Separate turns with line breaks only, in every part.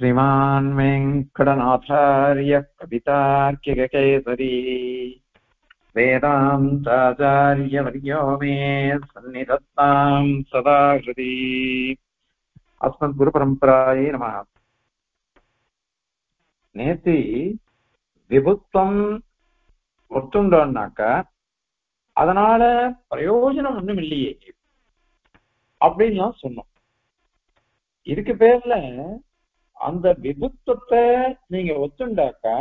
श्रीमान् वेङ्कटनाथार्यः कवितार्किककेसरी वेदान्ताचार्यवर्यो मे सन्निधत्तां सदा हृदि अस्मद्गुरुपरम्परायै नमः. நேத்தி விபுத்தம் ஒத்துண்டோம்னாக்கா அதனால பிரயோஜனம் ஒண்ணும் இல்லையே அப்படின்னு சொன்னோம். இதுக்கு பேர்ல அந்த விபுத்தத்தை நீங்க ஒத்துண்டாக்கா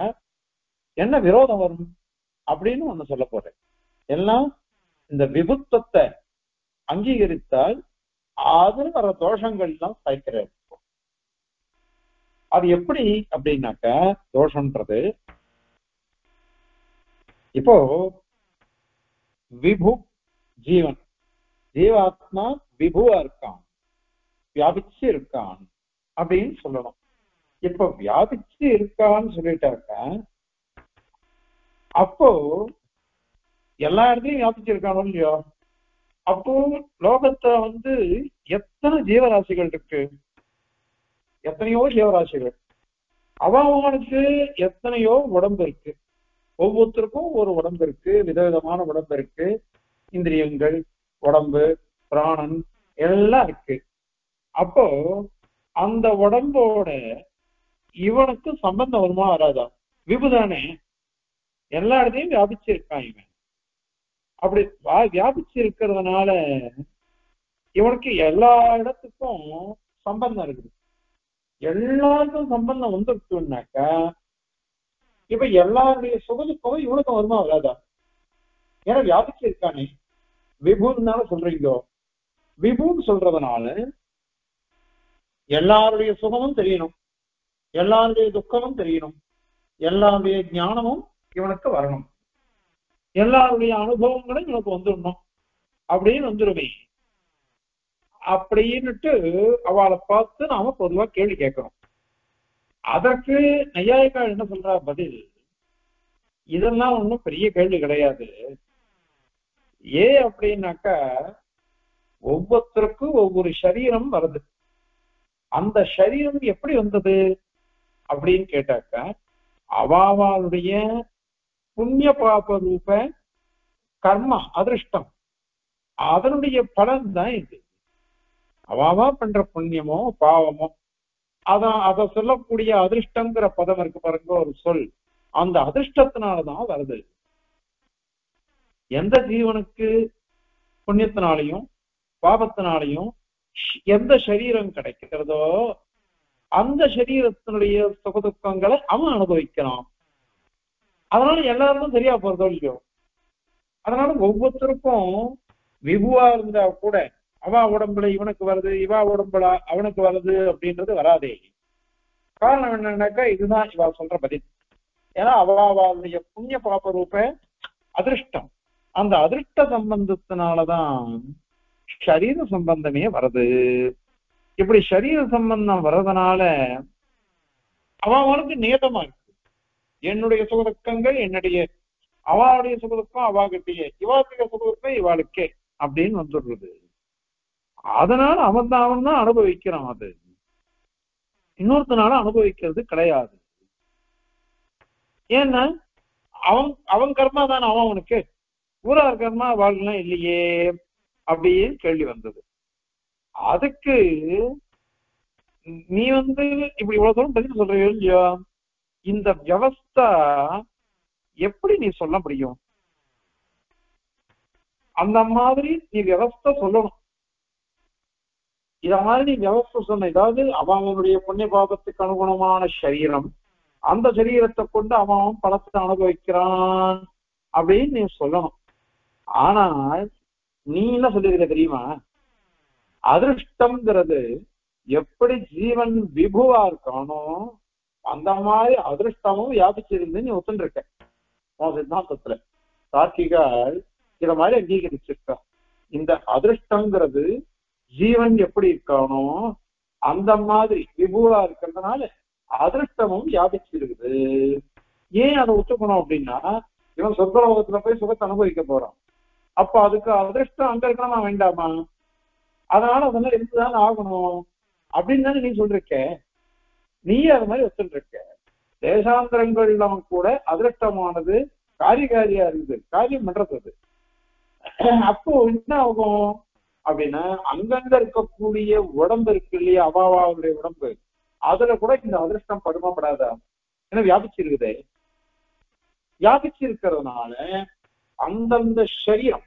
என்ன விரோதம் வரும் அப்படின்னு ஒண்ணு சொல்ல போறேன். எல்லாம் இந்த விபுத்தத்தை அங்கீகரித்தால் அதுல வர தோஷங்கள் எல்லாம் சைக்கிறது. அது எப்படி அப்படின்னாக்கா தோஷம்ன்றது இப்போ விபு ஜீவன் ஜீவாத்மா விபுவா இருக்கான், வியாபிச்சு இருக்கான் அப்படின்னு சொல்லணும். இப்ப வியாபிச்சு இருக்கான்னு சொல்லிட்டாக்க அப்போ எல்லா இடத்தையும் வியாபிச்சு இருக்கானோ இல்லையோ, அப்போ லோகத்துல எத்தனை ஜீவராசிகள் இருக்கு, எத்தனையோ ஜீவராசிகள், அவனுக்கு எத்தனையோ உடம்பு இருக்கு, ஒவ்வொருத்தருக்கும் ஒரு உடம்பு இருக்கு, விதவிதமான உடம்பு இருக்கு, இந்திரியங்கள், உடம்பு, பிராணன் எல்லாம் இருக்கு. அப்போ அந்த உடம்போட இவனுக்கு சம்பந்தம் வருமா வராதா? விபுதானே, எல்லா இடத்தையும் வியாபிச்சு இருக்கான் இவன். அப்படி வியாபிச்சு இருக்கிறதுனால இவனுக்கு எல்லா இடத்துக்கும் சம்பந்தம் இருக்குது. எல்லாருக்கும் சம்பந்தம் வந்துருக்குனாக்கா இப்ப எல்லாருடைய சுகதுக்கும் இவனுக்கும் வருமா வராதா? ஏன்னா வியாபிச்சு இருக்கானே, விபுன்னால சொல்றீங்களோ. விபுன்னு சொல்றதுனால எல்லாருடைய சுகமும் தெரியணும், எல்லாருடைய துக்கமும் தெரியணும், எல்லாருடைய ஞானமும் இவனுக்கு வரணும், எல்லாருடைய அனுபவங்களும் இவனுக்கு வந்துடணும் அப்படின்னு வந்துருமே. அப்படின்னுட்டு அவளை பார்த்து நாம பொதுவா கேள்வி கேட்கிறோம். அதற்கு நையாயிகா என்ன சொல்றா பதில், இதெல்லாம் ஒன்றும் பெரிய கேள்வி கிடையாது. ஏன் அப்படின்னாக்கா ஒவ்வொருத்தருக்கும் ஒவ்வொரு சரீரம் வருது. அந்த சரீரம் எப்படி வந்தது அப்படின்னு கேட்டாக்க அவளுடைய புண்ணிய பாப ரூப கர்மா அதிருஷ்டம் அதனுடைய பலன் தான் இது. அவாவா பண்ற புண்ணியமோ பாவமோ அதை சொல்லக்கூடிய அதிருஷ்டங்கிற பதம் இருக்கு பாருங்க, ஒரு சொல், அந்த அதிர்ஷ்டத்தினாலதான் வருது. எந்த ஜீவனுக்கு புண்ணியத்தினாலையும் பாபத்தினாலையும் எந்த சரீரம் கிடைக்கிறதோ அந்த சரீரத்தினுடைய சுகதுக்கங்களை அவன் அனுபவிக்கிறான். அதனால எல்லாருக்கும் சரியா போறதோ இல்லையோ. அதனால ஒவ்வொருத்தருக்கும் விபுவா இருந்தா கூட அவா உடம்புல இவனுக்கு வருது, இவா உடம்புல அவனுக்கு வருது அப்படின்றது வராதே. காரணம் என்னன்னாக்கா இதுதான் இவா சொல்ற பதில். ஏன்னா அவளுடைய புண்ணிய பாப ரூப அதிருஷ்டம், அந்த அதிருஷ்ட சம்பந்தத்தினாலதான் சரீர சம்பந்தமே வருது. இப்படி சரீர சம்பந்தம் வர்றதுனால அவனுக்கு நேதமா இருக்கு. என்னுடைய சுகதுக்கங்கள் என்னுடைய, அவளுடைய சுகதுக்கம் அவாகிட்டே, இவாளுடைய சுகதுக்கம் இவாளுக்கே அப்படின்னு வந்துடுறது. அதனால அவன் தான் அனுபவிக்கிறான். அது இன்னொருத்தனால அனுபவிக்கிறது கிடையாது. ஏன்னா அவன் கர்மா தானே அவனுக்கு, ஊரார் கர்மா வாழ்லாம் இல்லையே அப்படின்னு கேள்வி வந்தது. அதுக்கு நீ இப்படி இவ்வளவு தூரம் பதில் சொல்ற இல்லையா, இந்த வியவஸ்தா எப்படி நீ சொல்ல முடியும்? அந்த மாதிரி நீ வியவஸ்தா சொல்லணும். இத மாதிரி நீ வியவஸ்தை சொன்ன, ஏதாவது அவனுடைய புண்ணிய பாபத்துக்கு அனுகுணமான சரீரம், அந்த சரீரத்தை கொண்டு அவன் பலத்தை அனுபவிக்கிறான் அப்படின்னு நீ சொல்லணும். ஆனால் நீ என்ன சொல்லிருக்க தெரியுமா, அதிருஷ்டம்ங்கிறது எப்படி ஜீவன் விபுவா இருக்கானோ அந்த மாதிரி அதிருஷ்டமும் வியாபிச்சிருந்து நீ ஒத்துருக்க. உன் சித்தாந்தத்துல தார்க்கிகள் இத மாதிரி அங்கீகரிச்சிருக்க. இந்த அதிருஷ்டம்ங்கிறது ஜீவன் எப்படி இருக்கானோ அந்த மாதிரி விபுவா இருக்கிறதுனால அதிருஷ்டமும் வியாபிச்சிருக்குது. ஏன் அதை ஒத்துக்கணும் அப்படின்னா, இவன் சொர்க்கலோகத்துல போய் சுகத்தை அனுபவிக்க போறான். அப்ப அதுக்கு அதிருஷ்டம் அங்க இருக்கணுமா வேண்டாமா? அதனால அதெல்லாம் இருந்துதான் ஆகணும் அப்படின்னு தானே நீ சொல்லிருக்க. நீ அது மாதிரி ஒத்துட்டு இருக்க. தேசாந்திரங்கள்லாம் கூட அதிருஷ்டமானது காரியா இருக்குது, காரியம் பண்றது அது. அப்போ என்ன ஆகும் அப்படின்னா, அங்கங்க இருக்கக்கூடிய உடம்பு இருக்கு இல்லையா, அவாவாவுடைய உடம்பு, அதுல கூட இந்த அதிருஷ்டம் படுமப்படாதா? ஏன்னா வியாபிச்சிருக்குதே. வியாபிச்சிருக்கிறதுனால அந்தந்த சரீரம்,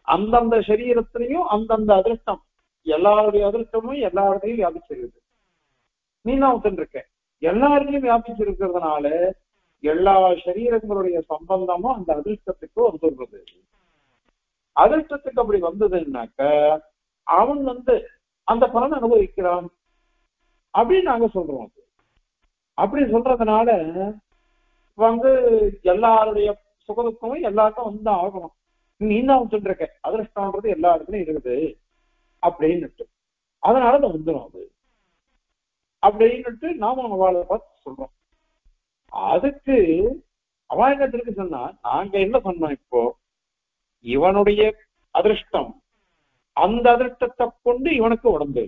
அந்தந்த சரீரத்திலையும் அந்தந்த அதிருஷ்டம், எல்லாருடைய அதிருஷ்டமும் எல்லா இடத்தையும் வியாபிச்சிருக்குது. நீ தான் ஒத்துட்டு இருக்க. எல்லாரையும் வியாபிச்சிருக்கிறதுனால எல்லா சரீரங்களுடைய சம்பந்தமும் அந்த அதிர்ஷ்டத்துக்கு வந்துடுறது. அதிர்ஷ்டத்துக்கு அப்படி வந்ததுன்னாக்க அவன் அந்த பலனை அனுபவிக்கிறான் அப்படின்னு நாங்க சொல்றோம். அப்படி சொல்றதுனால எல்லாருடைய சுகதுக்கமும் எல்லாருக்கும் வந்து ஆகணும். நீ தான் சொல்லிருக்க அதிர்ஷ்டம்ன்றது எல்லா இடத்துலயும் இருக்குது அப்படின்னுட்டு, அதனால அது வந்துடும் அது அப்படின்னுட்டு நாம அவளை பார்த்து சொல்றோம். அதுக்கு அவன் என்ன திருப்பி சொன்னா, நாங்க என்ன சொன்னோம், இப்போ இவனுடைய அதிர்ஷ்டம், அந்த அதிர்ஷ்டத்தை கொண்டு இவனுக்கு உடம்பு,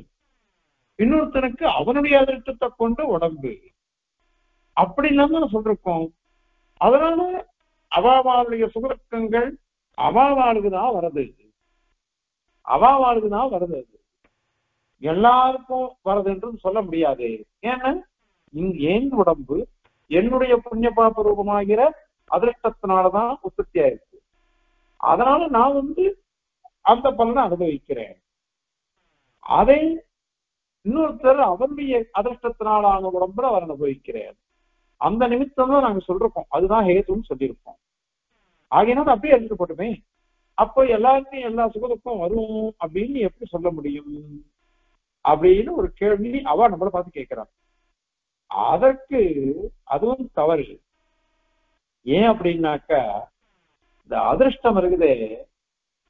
இன்னொருத்தனுக்கு அவனுடைய அதிர்ஷ்டத்தை கொண்டு உடம்பு, அப்படி இல்லாம சொல்றோம். அதனால அவாவாளுடைய சுகங்கள் அவாவாளுக்குதான் வருது, அவாவாளுக்குதான் வருது. அது எல்லாருக்கும் வருதுன்றது சொல்ல முடியாது. ஏன்னா என் உடம்பு என்னுடைய புண்ணிய பாப ரூபமாகிற அதிர்ஷ்டத்தினாலதான் உற்பத்தி ஆயிருக்கு. அதனால நான் அந்த பலனை அனுபவிக்கிறேன். அதை இன்னொருத்தர் அவருடைய அதிர்ஷ்டத்தினாலான உடம்புல அவர் அனுபவிக்கிறேன். அந்த நிமித்தம் தான் நாங்க சொல்றோம், அதுதான் ஹேதுன்னு சொல்லியிருக்கோம். ஆகினாலும் அப்படியே எடுத்துட்டு போட்டுமே, அப்போ எல்லாருக்கும் எல்லா சுகதுக்கும் வரும் அப்படின்னு எப்படி சொல்ல முடியும் அப்படின்னு ஒரு கேள்வி அவ நம்மளை பார்த்து கேட்கிறான். அதற்கு அதுவும் தவறு. ஏன் அப்படின்னாக்கா, இந்த அதிர்ஷ்டம் இருக்குதே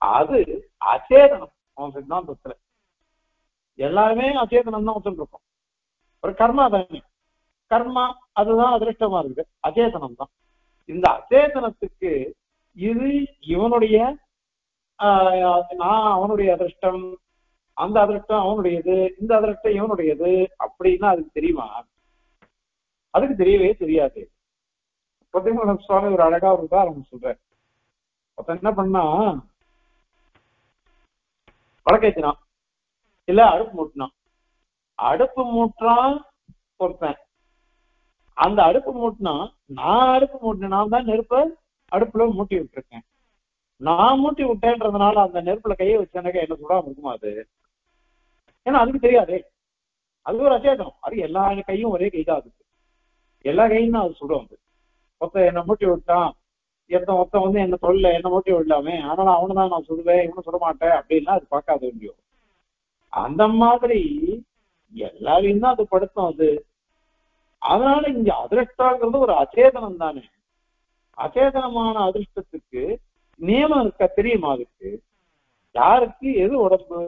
அது அச்சேதனம். அவன் சித்தாந்தத்துல எல்லாருமே அச்சேதனம் தான் ஒத்துருக்கோம். ஒரு கர்மா தானே, கர்மா அதுதான் அதிர்ஷ்டமா இருக்குது, அச்சேதனம் தான். இந்த அச்சேதனத்துக்கு இது இவனுடைய நான் அவனுடைய அதிர்ஷ்டம், அந்த அதிர்ஷ்டம் அவனுடையது, இந்த அதிர்ஷ்டம் இவனுடையது அப்படின்னா அதுக்கு தெரியுமா? அதுக்கு தெரியவே தெரியாது. சுவாமி ஒரு அழகா ஒரு உதாரணம் சொல்ற. என்ன பண்ணா, வழக்கேத்தினான் இல்ல அடுப்பு மூட்டினான். அடுப்பு மூட்டுறான் ஒருத்தன். அந்த அடுப்பு மூட்டினா, நான் அடுப்பு மூட்டினேன், நான் தான் நெருப்ப அடுப்புல மூட்டி விட்டுருக்கேன். நான் மூட்டி விட்டேன்றதுனால அந்த நெருப்புல கையை வச்சேனாக்கா என்ன சுடாம இருக்குமா அது? ஏன்னா அதுக்கு தெரியாதே, அது ஒரு அச்சேதனம். அது எல்லா கையும் ஒரே கைதான், அதுக்கு எல்லா கையும் தான் அது சுடும். அது ஒருத்த என்ன மூட்டி விட்டான், ஒருத்த என்ன தொழில என்ன மூட்டி விடலாமே, அதனால அவனை தான் நான் சுடுவேன், இவனை சுட மாட்டேன் அப்படின்னா அது பார்க்காத முடியும். அந்த மாதிரி எல்லாரையும் தான் அது படுத்தும் அது. அதனால இங்க அதிர்ஷ்டங்கிறது ஒரு அச்சேதனம் தானே. அச்சேதனமான அதிர்ஷ்டத்துக்கு நியமம் இருக்க தெரியுமா? அதுக்கு யாருக்கு எது உடம்பு,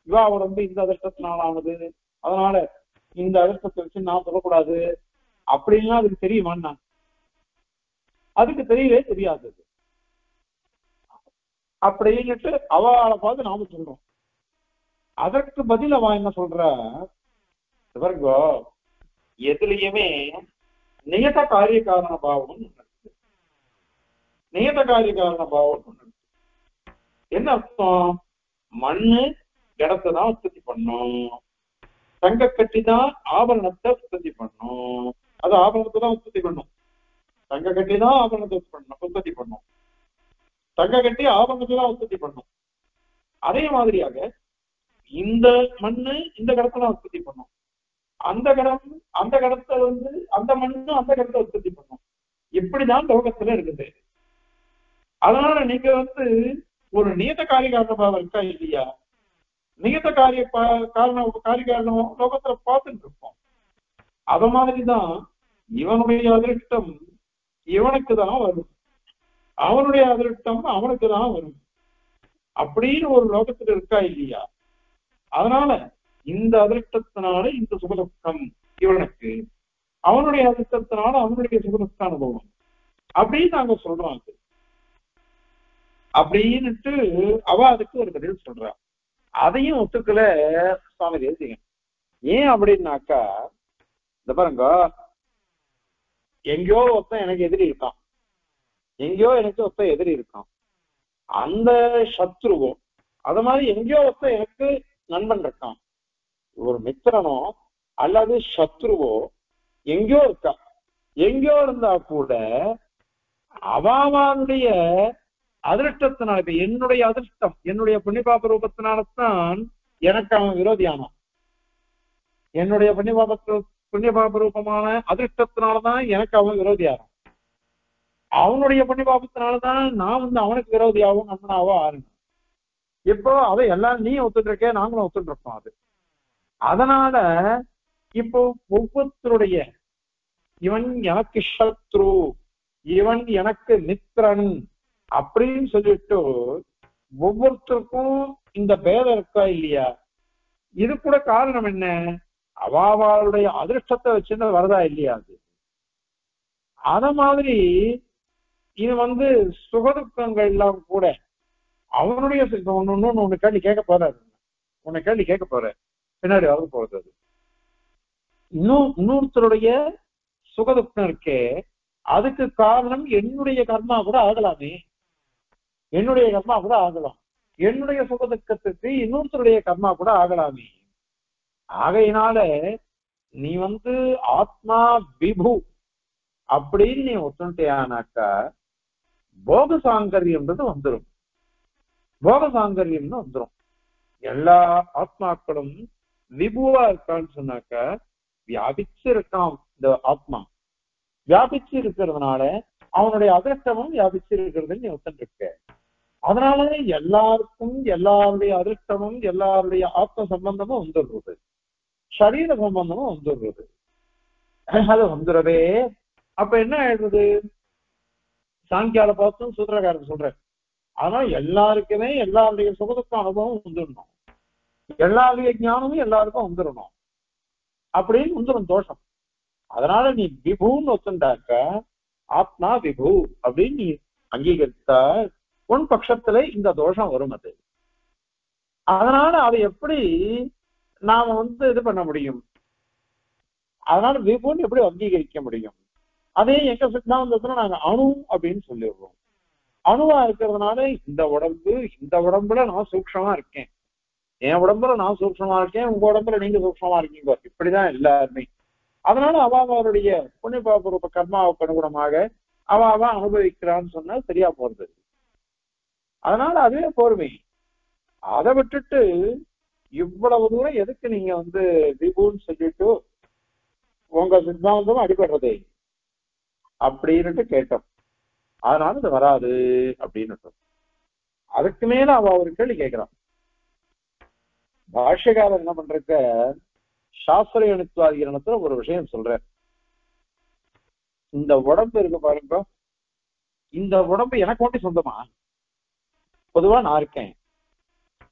இவா உடம்பு இந்த அதிர்ஷ்டத்தினால ஆனது, அதனால இந்த அதிர்ஷ்டத்தை வச்சு நான் சொல்லக்கூடாது அப்படின்லாம் அதுக்கு தெரியுமான்னா அதுக்கு தெரியவே தெரியாது. அப்படின்னுட்டு அவளை பார்த்து நாம சொல்றோம். அதற்கு பதில் அவ என்ன சொல்ற, இவர்கோ எதுலயுமே நியத காரிய காரண பாவம், நியத காரிய காரண பாவம் என்ன அர்த்தம்? மண்ணு இடத்தான் உற்பத்தி பண்ணும், தங்க கட்டி தான் ஆபரணத்தை உற்பத்தி பண்ணும், அது ஆபரணத்தை தான் உற்பத்தி பண்ணும். தங்க கட்டி தான் ஆபரணத்தை உற்பத்தி பண்ணும், தங்க கட்டி ஆபரணத்தை தான் உற்பத்தி பண்ணும். அதே மாதிரியாக இந்த மண்ணு இந்த கடத்தை உற்பத்தி பண்ணும், அந்த கடத்தை அந்த மண்ணு அந்த கடத்தை உற்பத்தி பண்ணும். இப்படிதான் லோகத்துல இருக்குது. அதனால நீங்க ஒரு நியத காரிய காரணமாக இருக்கா இல்லையா? நியத காரிய காரணம் லோகத்துல பார்த்துட்டு இருப்போம். அத மாதிரிதான் இவனுடைய அதிருஷ்டம் இவனுக்கு தான் வரும், அவனுடைய அதிருஷ்டம் அவனுக்கு தான் வரும் அப்படின்னு ஒரு லோகத்துல இருக்கா இல்லையா? அதனால இந்த அதிருஷ்டத்தினால இந்த சுகதுக்கம் இவனுக்கு, அவனுடைய அதிருஷ்டத்தினால அவனுடைய சுகதுக்க அனுபவம் அப்படின்னு நாங்க சொல்றோம். அது அப்படின்னுட்டு அவ அதுக்கு ஒரு பதில் சொல்றா. அதையும் ஒத்துக்கல சுவாமி தேசிகன். ஏன் அப்படின்னாக்கா, இந்த பாருங்க, எங்கேயோ ஒருத்தன் எனக்கு எதிரி இருக்கான், எங்கேயோ எனக்கு ஒருத்தன் எதிரி இருக்கான். அந்த சத்ருவோ அது மாதிரி எங்கேயோ ஒருத்தன் எனக்கு நண்பன் இருக்கான். ஒரு மித்திரனோ அல்லது சத்ருவோ எங்கேயோ இருக்கா. எங்கேயோ இருந்தா கூட அவனுடைய அதிருஷ்டத்தினால, இப்ப என்னுடைய அதிர்ஷ்டம், என்னுடைய புண்ணியபாப ரூபத்தினால்தான் எனக்கு அவன் விரோதியானான். என்னுடைய புண்ணியபாப ரூபமான அதிருஷ்டத்தினாலதான் எனக்கு அவன் விரோதியானான். அவனுடைய புண்ணியபாபத்தினாலதான் நான் அவனுக்கு விரோதியாகவும் நண்பனாவோ ஆரணும். இப்போ அதை எல்லாம் நீ ஒத்துட்டு இருக்க, நாங்களும் ஒத்துட்டு இருக்கோம். அது அதனால இப்போ ஒவ்வொருத்தருடைய, இவன் எனக்கு சத்ரு, இவன் எனக்கு மித்திரன் அப்படின்னு சொல்லிட்டு ஒவ்வொருத்தருக்கும் இந்த பேதம் இருக்கா இல்லையா? இது கூட காரணம் என்ன? அவளுடைய அதிர்ஷ்டத்தை வச்சுன்னு வரதா இல்லையா? அது அத மாதிரி இது சுகதுக்கங்கள் எல்லாம் கூட அவனுடைய ஒண்ணு கேள்வி கேட்க போறாரு, உன்னை கேள்வி கேட்க போற பின்னாடி வந்து போறது. அது இன்னொருத்தருடைய சுகதுக்கம் இருக்கே, அதுக்கு காரணம் என்னுடைய கர்மா கூட ஆகலாமே, என்னுடைய கர்மா கூட ஆகலாம். என்னுடைய சுகதுக்கத்துக்கு இன்னொருத்தருடைய கர்மா கூட ஆகலாமே. ஆகையினால நீ ஆத்மா விபு அப்படின்னு நீ ஒத்துட்டியானாக்கா போக சாங்கரியம்ன்றது வந்துடும். போக சாங்கரியம்னு வந்துடும். எல்லா ஆத்மாக்களும் விபுவா இருக்கான்னு சொன்னாக்கா வியாபிச்சு இருக்கான். இந்த ஆத்மா வியாபிச்சு இருக்கிறதுனால அவனுடைய அதிர்ஷ்டமும் வியாபிச்சு இருக்கிறது நீ ஒத்துட்டு. அதனால எல்லாருக்கும் எல்லாருடைய அதிர்ஷ்டமும் எல்லாருடைய ஆத்ம சம்பந்தமும் வந்துடுறது, சரீர சம்பந்தமும் வந்துடுறது. அது வந்துடுறதே அப்ப என்ன ஆயிடுறது? சாங்கியால பார்த்தும் சூத்திரக்காரர் சொல்றேன். ஆனா எல்லாருக்குமே எல்லாருடைய சுகதுக்க அனுபவம் வந்துடணும், எல்லாருடைய ஞானமும் எல்லாருக்கும் வந்துடணும் அப்படின்னு வந்துடும் தோஷம். அதனால நீ விபுன்னு ஒத்துண்டாக்க ஆத்மா விபு அப்படின்னு நீ அங்கீகரித்தா உன் பட்சத்துல இந்த தோஷம் வரும். அது அதனால அதை எப்படி நாம இது பண்ண முடியும்? அதனால விபுன்னு எப்படி அங்கீகரிக்க முடியும்? அதே எங்க சித்தாந்தத்துல நாங்க அணு அப்படின்னு சொல்லிடுறோம். அணுவா இருக்கிறதுனால இந்த உடம்புல நான் சூக்ஷமா இருக்கேன், என் உடம்புல நான் சூக்ஷமா இருக்கேன், உங்க உடம்புல நீங்க சூக்ஷமா இருக்கீங்க, இப்படிதான் எல்லாருமே. அதனால அவருடைய புண்ணியபாப ரூப கர்மாவுக்கு அனுகுணமாக அவ அனுபவிக்கிறான்னு சொன்னா சரியா போறது. அதனால அதுவே போருமே. அதை விட்டுட்டு இவ்வளவு தூரம் எதுக்கு நீங்க விபுன்னு சொல்லிட்டு உங்க சித்தாந்தம் அடிபடுறது அப்படின்னுட்டு கேட்டோம். அதனால இது வராது அப்படின்னு. அதுக்கு மேல அவ ஒரு கேள்வி கேட்கிறான். பாஷ்யகாரர் என்ன பண்றக்க சாஸ்திர அணுத்துவாதிகரணத்துல ஒரு விஷயம் சொல்ற. இந்த உடம்பு இருக்கு பாருங்க, இந்த உடம்பு எனக்கு ஒண்டி சொந்தமா? பொதுவா நான் இருக்கேன்,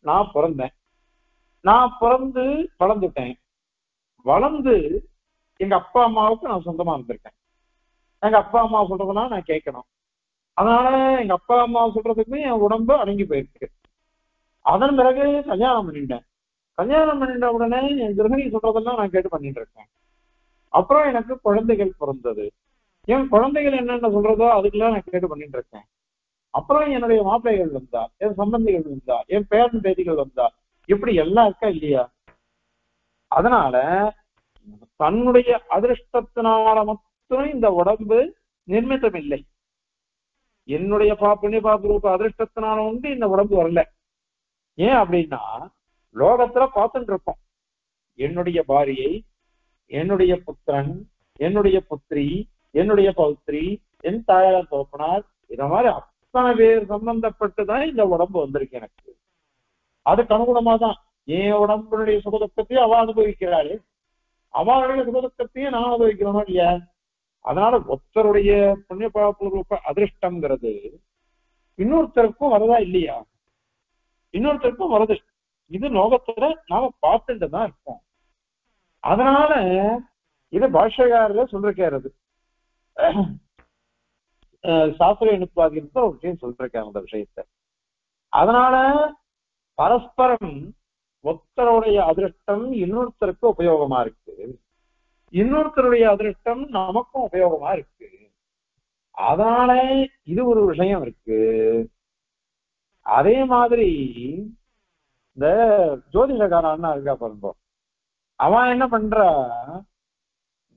நான் பிறந்தேன், நான் பிறந்து வளர்ந்துட்டேன், வளர்ந்து எங்க அப்பா அம்மாவுக்கு நான் சொந்தமா இருந்திருக்கேன். எங்க அப்பா அம்மா சொல்றதுனா நான் கேட்கணும். அதனால எங்க அப்பா அம்மா சொல்றதுக்கு என் உடம்பு அடங்கி போயிருக்கு. அதன் பிறகு கல்யாணம் பண்ணிட்டேன். கல்யாணம் பண்ணிட்ட உடனே என் கிரகணி சொல்றதெல்லாம் நான் கேட்டு பண்ணிட்டு இருக்கேன். அப்புறம் எனக்கு குழந்தைகள் பிறந்தது. என் குழந்தைகள் என்னென்ன சொல்றதோ அதுக்கெல்லாம் நான் கேட்டு பண்ணிட்டு இருக்கேன். அப்புறம் என்னுடைய மாப்பிள்ளைகள் வந்தா, என் சம்பந்திகள் வந்தா, என் பேரன் பேத்திகள் வந்தா, இப்படி எல்லாம் இருக்கா இல்லையா? அதனால தன்னுடைய அதிருஷ்டத்தினால மட்டும் இந்த உடம்பு நிர்மித்தம் இல்லை. என்னுடைய புண்ணிய பாப ரூப அதிருஷ்டத்தினால இந்த உடம்பு வரல. ஏன் அப்படின்னா லோகத்துல பார்த்துட்டு இருக்கோம், என்னுடைய பாரியை, என்னுடைய புத்திரன், என்னுடைய புத்திரி, என்னுடைய பௌத்திரி, என் தாயார் தோப்பனார், இத மாதிரி அத்தனை பேர் சம்பந்தப்பட்டுதான் இந்த உடம்பு வந்திருக்கு எனக்கு. அதுக்கு அனுகுணமா தான் என் உடம்புடைய சுகதுக்கத்தையும் அவ அனுபவிக்கிறாளே, அவளுடைய சுகதுக்கத்தையும் நான் அனுபவிக்கிறோம் இல்லையா? அதனால ஒருத்தருடைய புண்ணிய பாப ரூப அதிருஷ்டம்ங்கிறது இன்னொருத்தருக்கும் வரதா இல்லையா? இன்னொருத்தருக்கும் வருது. இது லோகத்துல நாம பார்த்துட்டு தான் இருக்கோம். அதனால இது பாஷ்யக்காரர் சொல்லிருக்காரு. சாஸ்திர அணுத்துவாதிகரணத்துல ஒரு விஷயம் சொல்லிருக்காங்க அந்த விஷயத்த. அதனால பரஸ்பரம் ஒருத்தருடைய அதிருஷ்டம் இன்னொருத்தருக்கு உபயோகமா இருக்கு. இன்னொருத்தருடைய அதிருஷ்டம் நமக்கும் உபயோகமா இருக்கு. அதனால இது ஒரு விஷயம் இருக்கு. அதே மாதிரி இந்த ஜோதிடக்காரன் இருக்கா பாருங்க, அவன் என்ன பண்றா,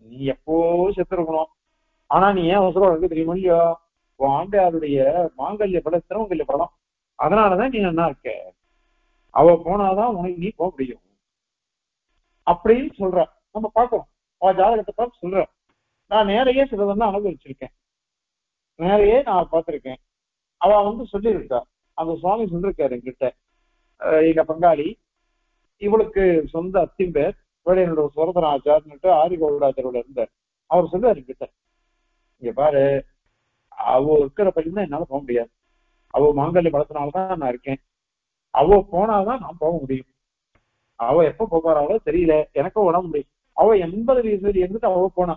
நீ எப்போ செத்து இருக்கணும், ஆனா நீ ஏன் அவசரம் இருக்கு தெரியுமா இல்லையோ, உன் ஆண்டையாருடைய மாங்கல்ய படம் திருமங்கல்ய படம், அதனாலதான் நீ என்ன இருக்க, அவ போனாதான் உனக்கு நீ போக முடியும் அப்படின்னு சொல்ற. நம்ம பார்க்கணும், அவ ஜாதகத்தை பார்த்து சொல்ற. நான் நேரையே சிலதெல்லாம் அனுபவிச்சிருக்கேன், நேரையே நான் பார்த்திருக்கேன். அவ சொல்லியிருக்கா, அந்த சுவாமி சொல்லிருக்காரு என்கிட்ட, எங்க பங்காளி இவளுக்கு சொந்த அத்திம்பேர் என்னோட சுரதனாச்சார்னுட்டு ஆரிகோடாச்சாரோட இருந்தார். அவர் சொல்லுவாரு என்கிட்ட, இங்க பாரு, அவ இருக்கிற பையன் தான் என்னால போக முடியாது, அவ மாங்கல்ய பலத்தினால்தான் நான் இருக்கேன், அவ போனாதான் நான் போக முடியும், அவ எப்ப போறாளோ தெரியல, எனக்கும் உடம்பு முடியும். அவ 80 வயசுல இருந்துட்டு அவ போனா,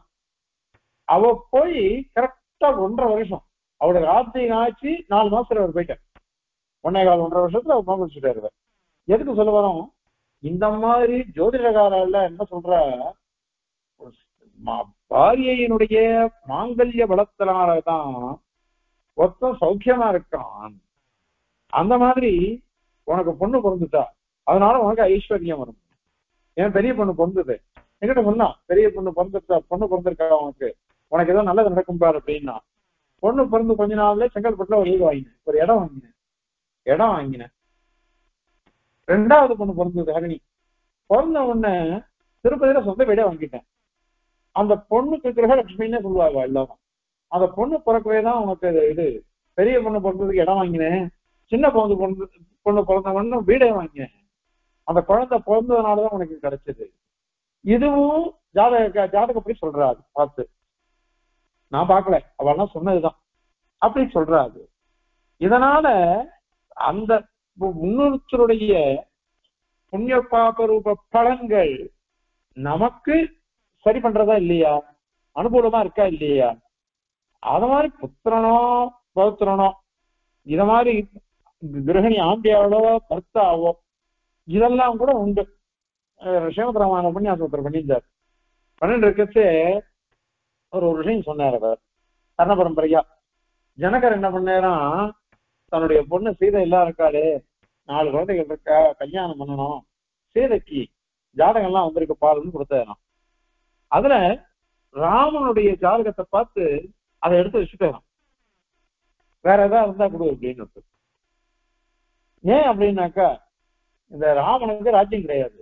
அவ போய் கரெக்டா 1.5 வருஷம், அவளோட ராத்திரி ஆச்சு 4 மாசத்துல அவர் போயிட்டார். 1.25 வருஷத்துல அவர் மாப்பிடிச்சுட்டாரு. எதுக்கு சொல்ல வரோம், இந்த மாதிரி ஜோதிடகாரால என்ன சொல்ற, பாரியையினுடைய மாங்கல்ய பலத்தினாலதான் ஒருத்தன் சௌக்கியமா இருக்கான். அந்த மாதிரி உனக்கு பொண்ணு பிறந்துட்டா, அதனால உனக்கு ஐஸ்வர்யம் வரும். ஏன் பெரிய பொண்ணு பிறந்தது என்கிட்ட சொன்னா, பெரிய பொண்ணு பிறந்திருக்கா உனக்கு ஏதோ நல்லது நடக்கும் பாரு அப்படின்னா. பொண்ணு பிறந்து கொஞ்ச நாள்ல செங்கல்பட்டுல ஒரு வீடு வாங்கினேன், ஒரு இடம் வாங்கினேன். 2வது பொண்ணு பிறந்தது ஹரிணி, பிறந்த உடனே திருப்பதியில சொந்த வீடே வாங்கிட்டேன். அந்த பொண்ணுக்கு கிரகலட்சுமின்னு சொல்லுவாங்க எல்லாரும். அந்த பொண்ணு பிறக்கவே தான் உனக்கு இது, பெரிய பொண்ணு பிறந்ததுக்கு இடம் வாங்கினேன், சின்ன பொண்ணு பிறந்த உடனே வீடே வாங்கினேன், அந்த குழந்தை பிறந்ததுனாலதான் உனக்கு கிடைச்சது. இதுவும் ஜாதகப்படி சொல்றாரு பார்த்து, நான் பார்க்கல, அவெல்லாம் சொன்னதுதான் அப்படி சொல்றாரு. இதனால அந்த முன்னோருடைய புண்ணிய பாப ரூப பலன்கள் நமக்கு சரி பண்றதா இல்லையா, அனுகூலமா இருக்கா இல்லையா. அத மாதிரி புத்திரனோ பௌத்திரனோ, இத மாதிரி கிரகணி ஆண்டியாவோ கர்த்தாவோ, இதெல்லாம் கூட உண்டு. சிவபெருமான புண்ணியாசோத்திரம் பண்ணியிருந்தார். பண்ணிட்டு இருக்கச்சு ஒரு விஷயம் சொன்னார் அவர், கர்ண பரம்பரையா. ஜனகர் என்ன பண்ணா, தன்னுடைய பொண்ணு சீதை எல்லாம் இருக்காரு, 4 குழந்தைகள் இருக்கா, கல்யாணம் பண்ணணும், சீதைக்கு ஜாதகம் எல்லாம் வந்திருக்கு பாருன்னு கொடுத்தாராம். அதுல ராமனுடைய ஜாதகத்தை பார்த்து அதை எடுத்து வச்சுட்டாராம், வேற ஏதாவது இருந்தா கொடு அப்படின்னு. ஏன் அப்படின்னாக்கா, இந்த ராமனுக்கு ராஜ்யம் கிடையாது,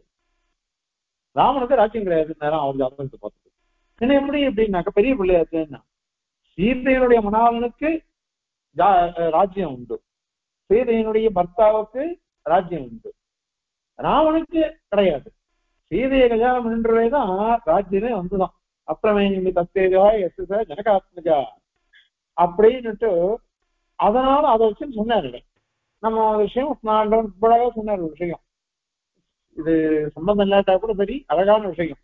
நேரம் அவர் ஜாதகத்தை பார்த்துட்டு என்ன எப்படி அப்படின்னாக்கா, பெரிய பிள்ளையாச்சுன்னா சீதையினுடைய மணாளனுக்கு ராஜ்யம் உண்டு, சீதையினுடைய பர்த்தாவுக்கு ராஜ்யம் உண்டு, ராவனுக்கு கிடையாது. சீதையை கல்யாணம் பண்ணுறதுதான் ராஜ்யமே வந்துதான். அப்புறமே தத்தேஜா எஸ் ஜனகாத்மஜா அப்படின்னுட்டு, அதனால அதை வச்சுன்னு சொன்னாரு. நம்ம விஷயம் சொன்னார் ஒரு விஷயம், இது சம்பந்தம் இல்லாட்டா கூட சரி, அழகான விஷயம்.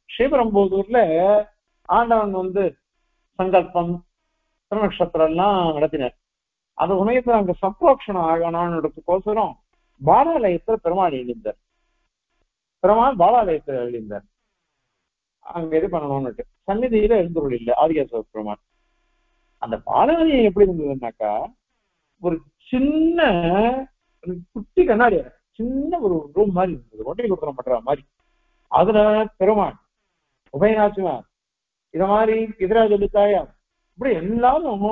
ஸ்ரீபெரும்புதூர்ல ஆண்டவன் சங்கல்பம் திருநக்ஷத்திரம் எல்லாம் நடத்தினார். அந்த சமயத்துல அங்க சம்பரோக்ஷணம் ஆகணும்ன்றதுக்கோசரம் பாலாலயத்துல பெருமாள் எழுந்தார். பெருமாள் பாலாலயத்துல எழுந்தார், அங்க இது பண்ணணும்னுட்டு. சந்நிதியில எழுந்தருள் இல்லை ஆதிகேசவ பெருமாள். அந்த பாலாலயம் எப்படி இருந்ததுன்னாக்கா, ஒரு சின்ன குட்டி கண்ணாடி, சின்ன ஒரு ரூம் மாதிரி இருந்தது, ஒட்டை குற்றம் பண்ற மாதிரி. அதுல பெருமாள், உபயநாச்சிமார், இத மாதிரி எதிராஜ தாயார், இப்படி எல்லாரும்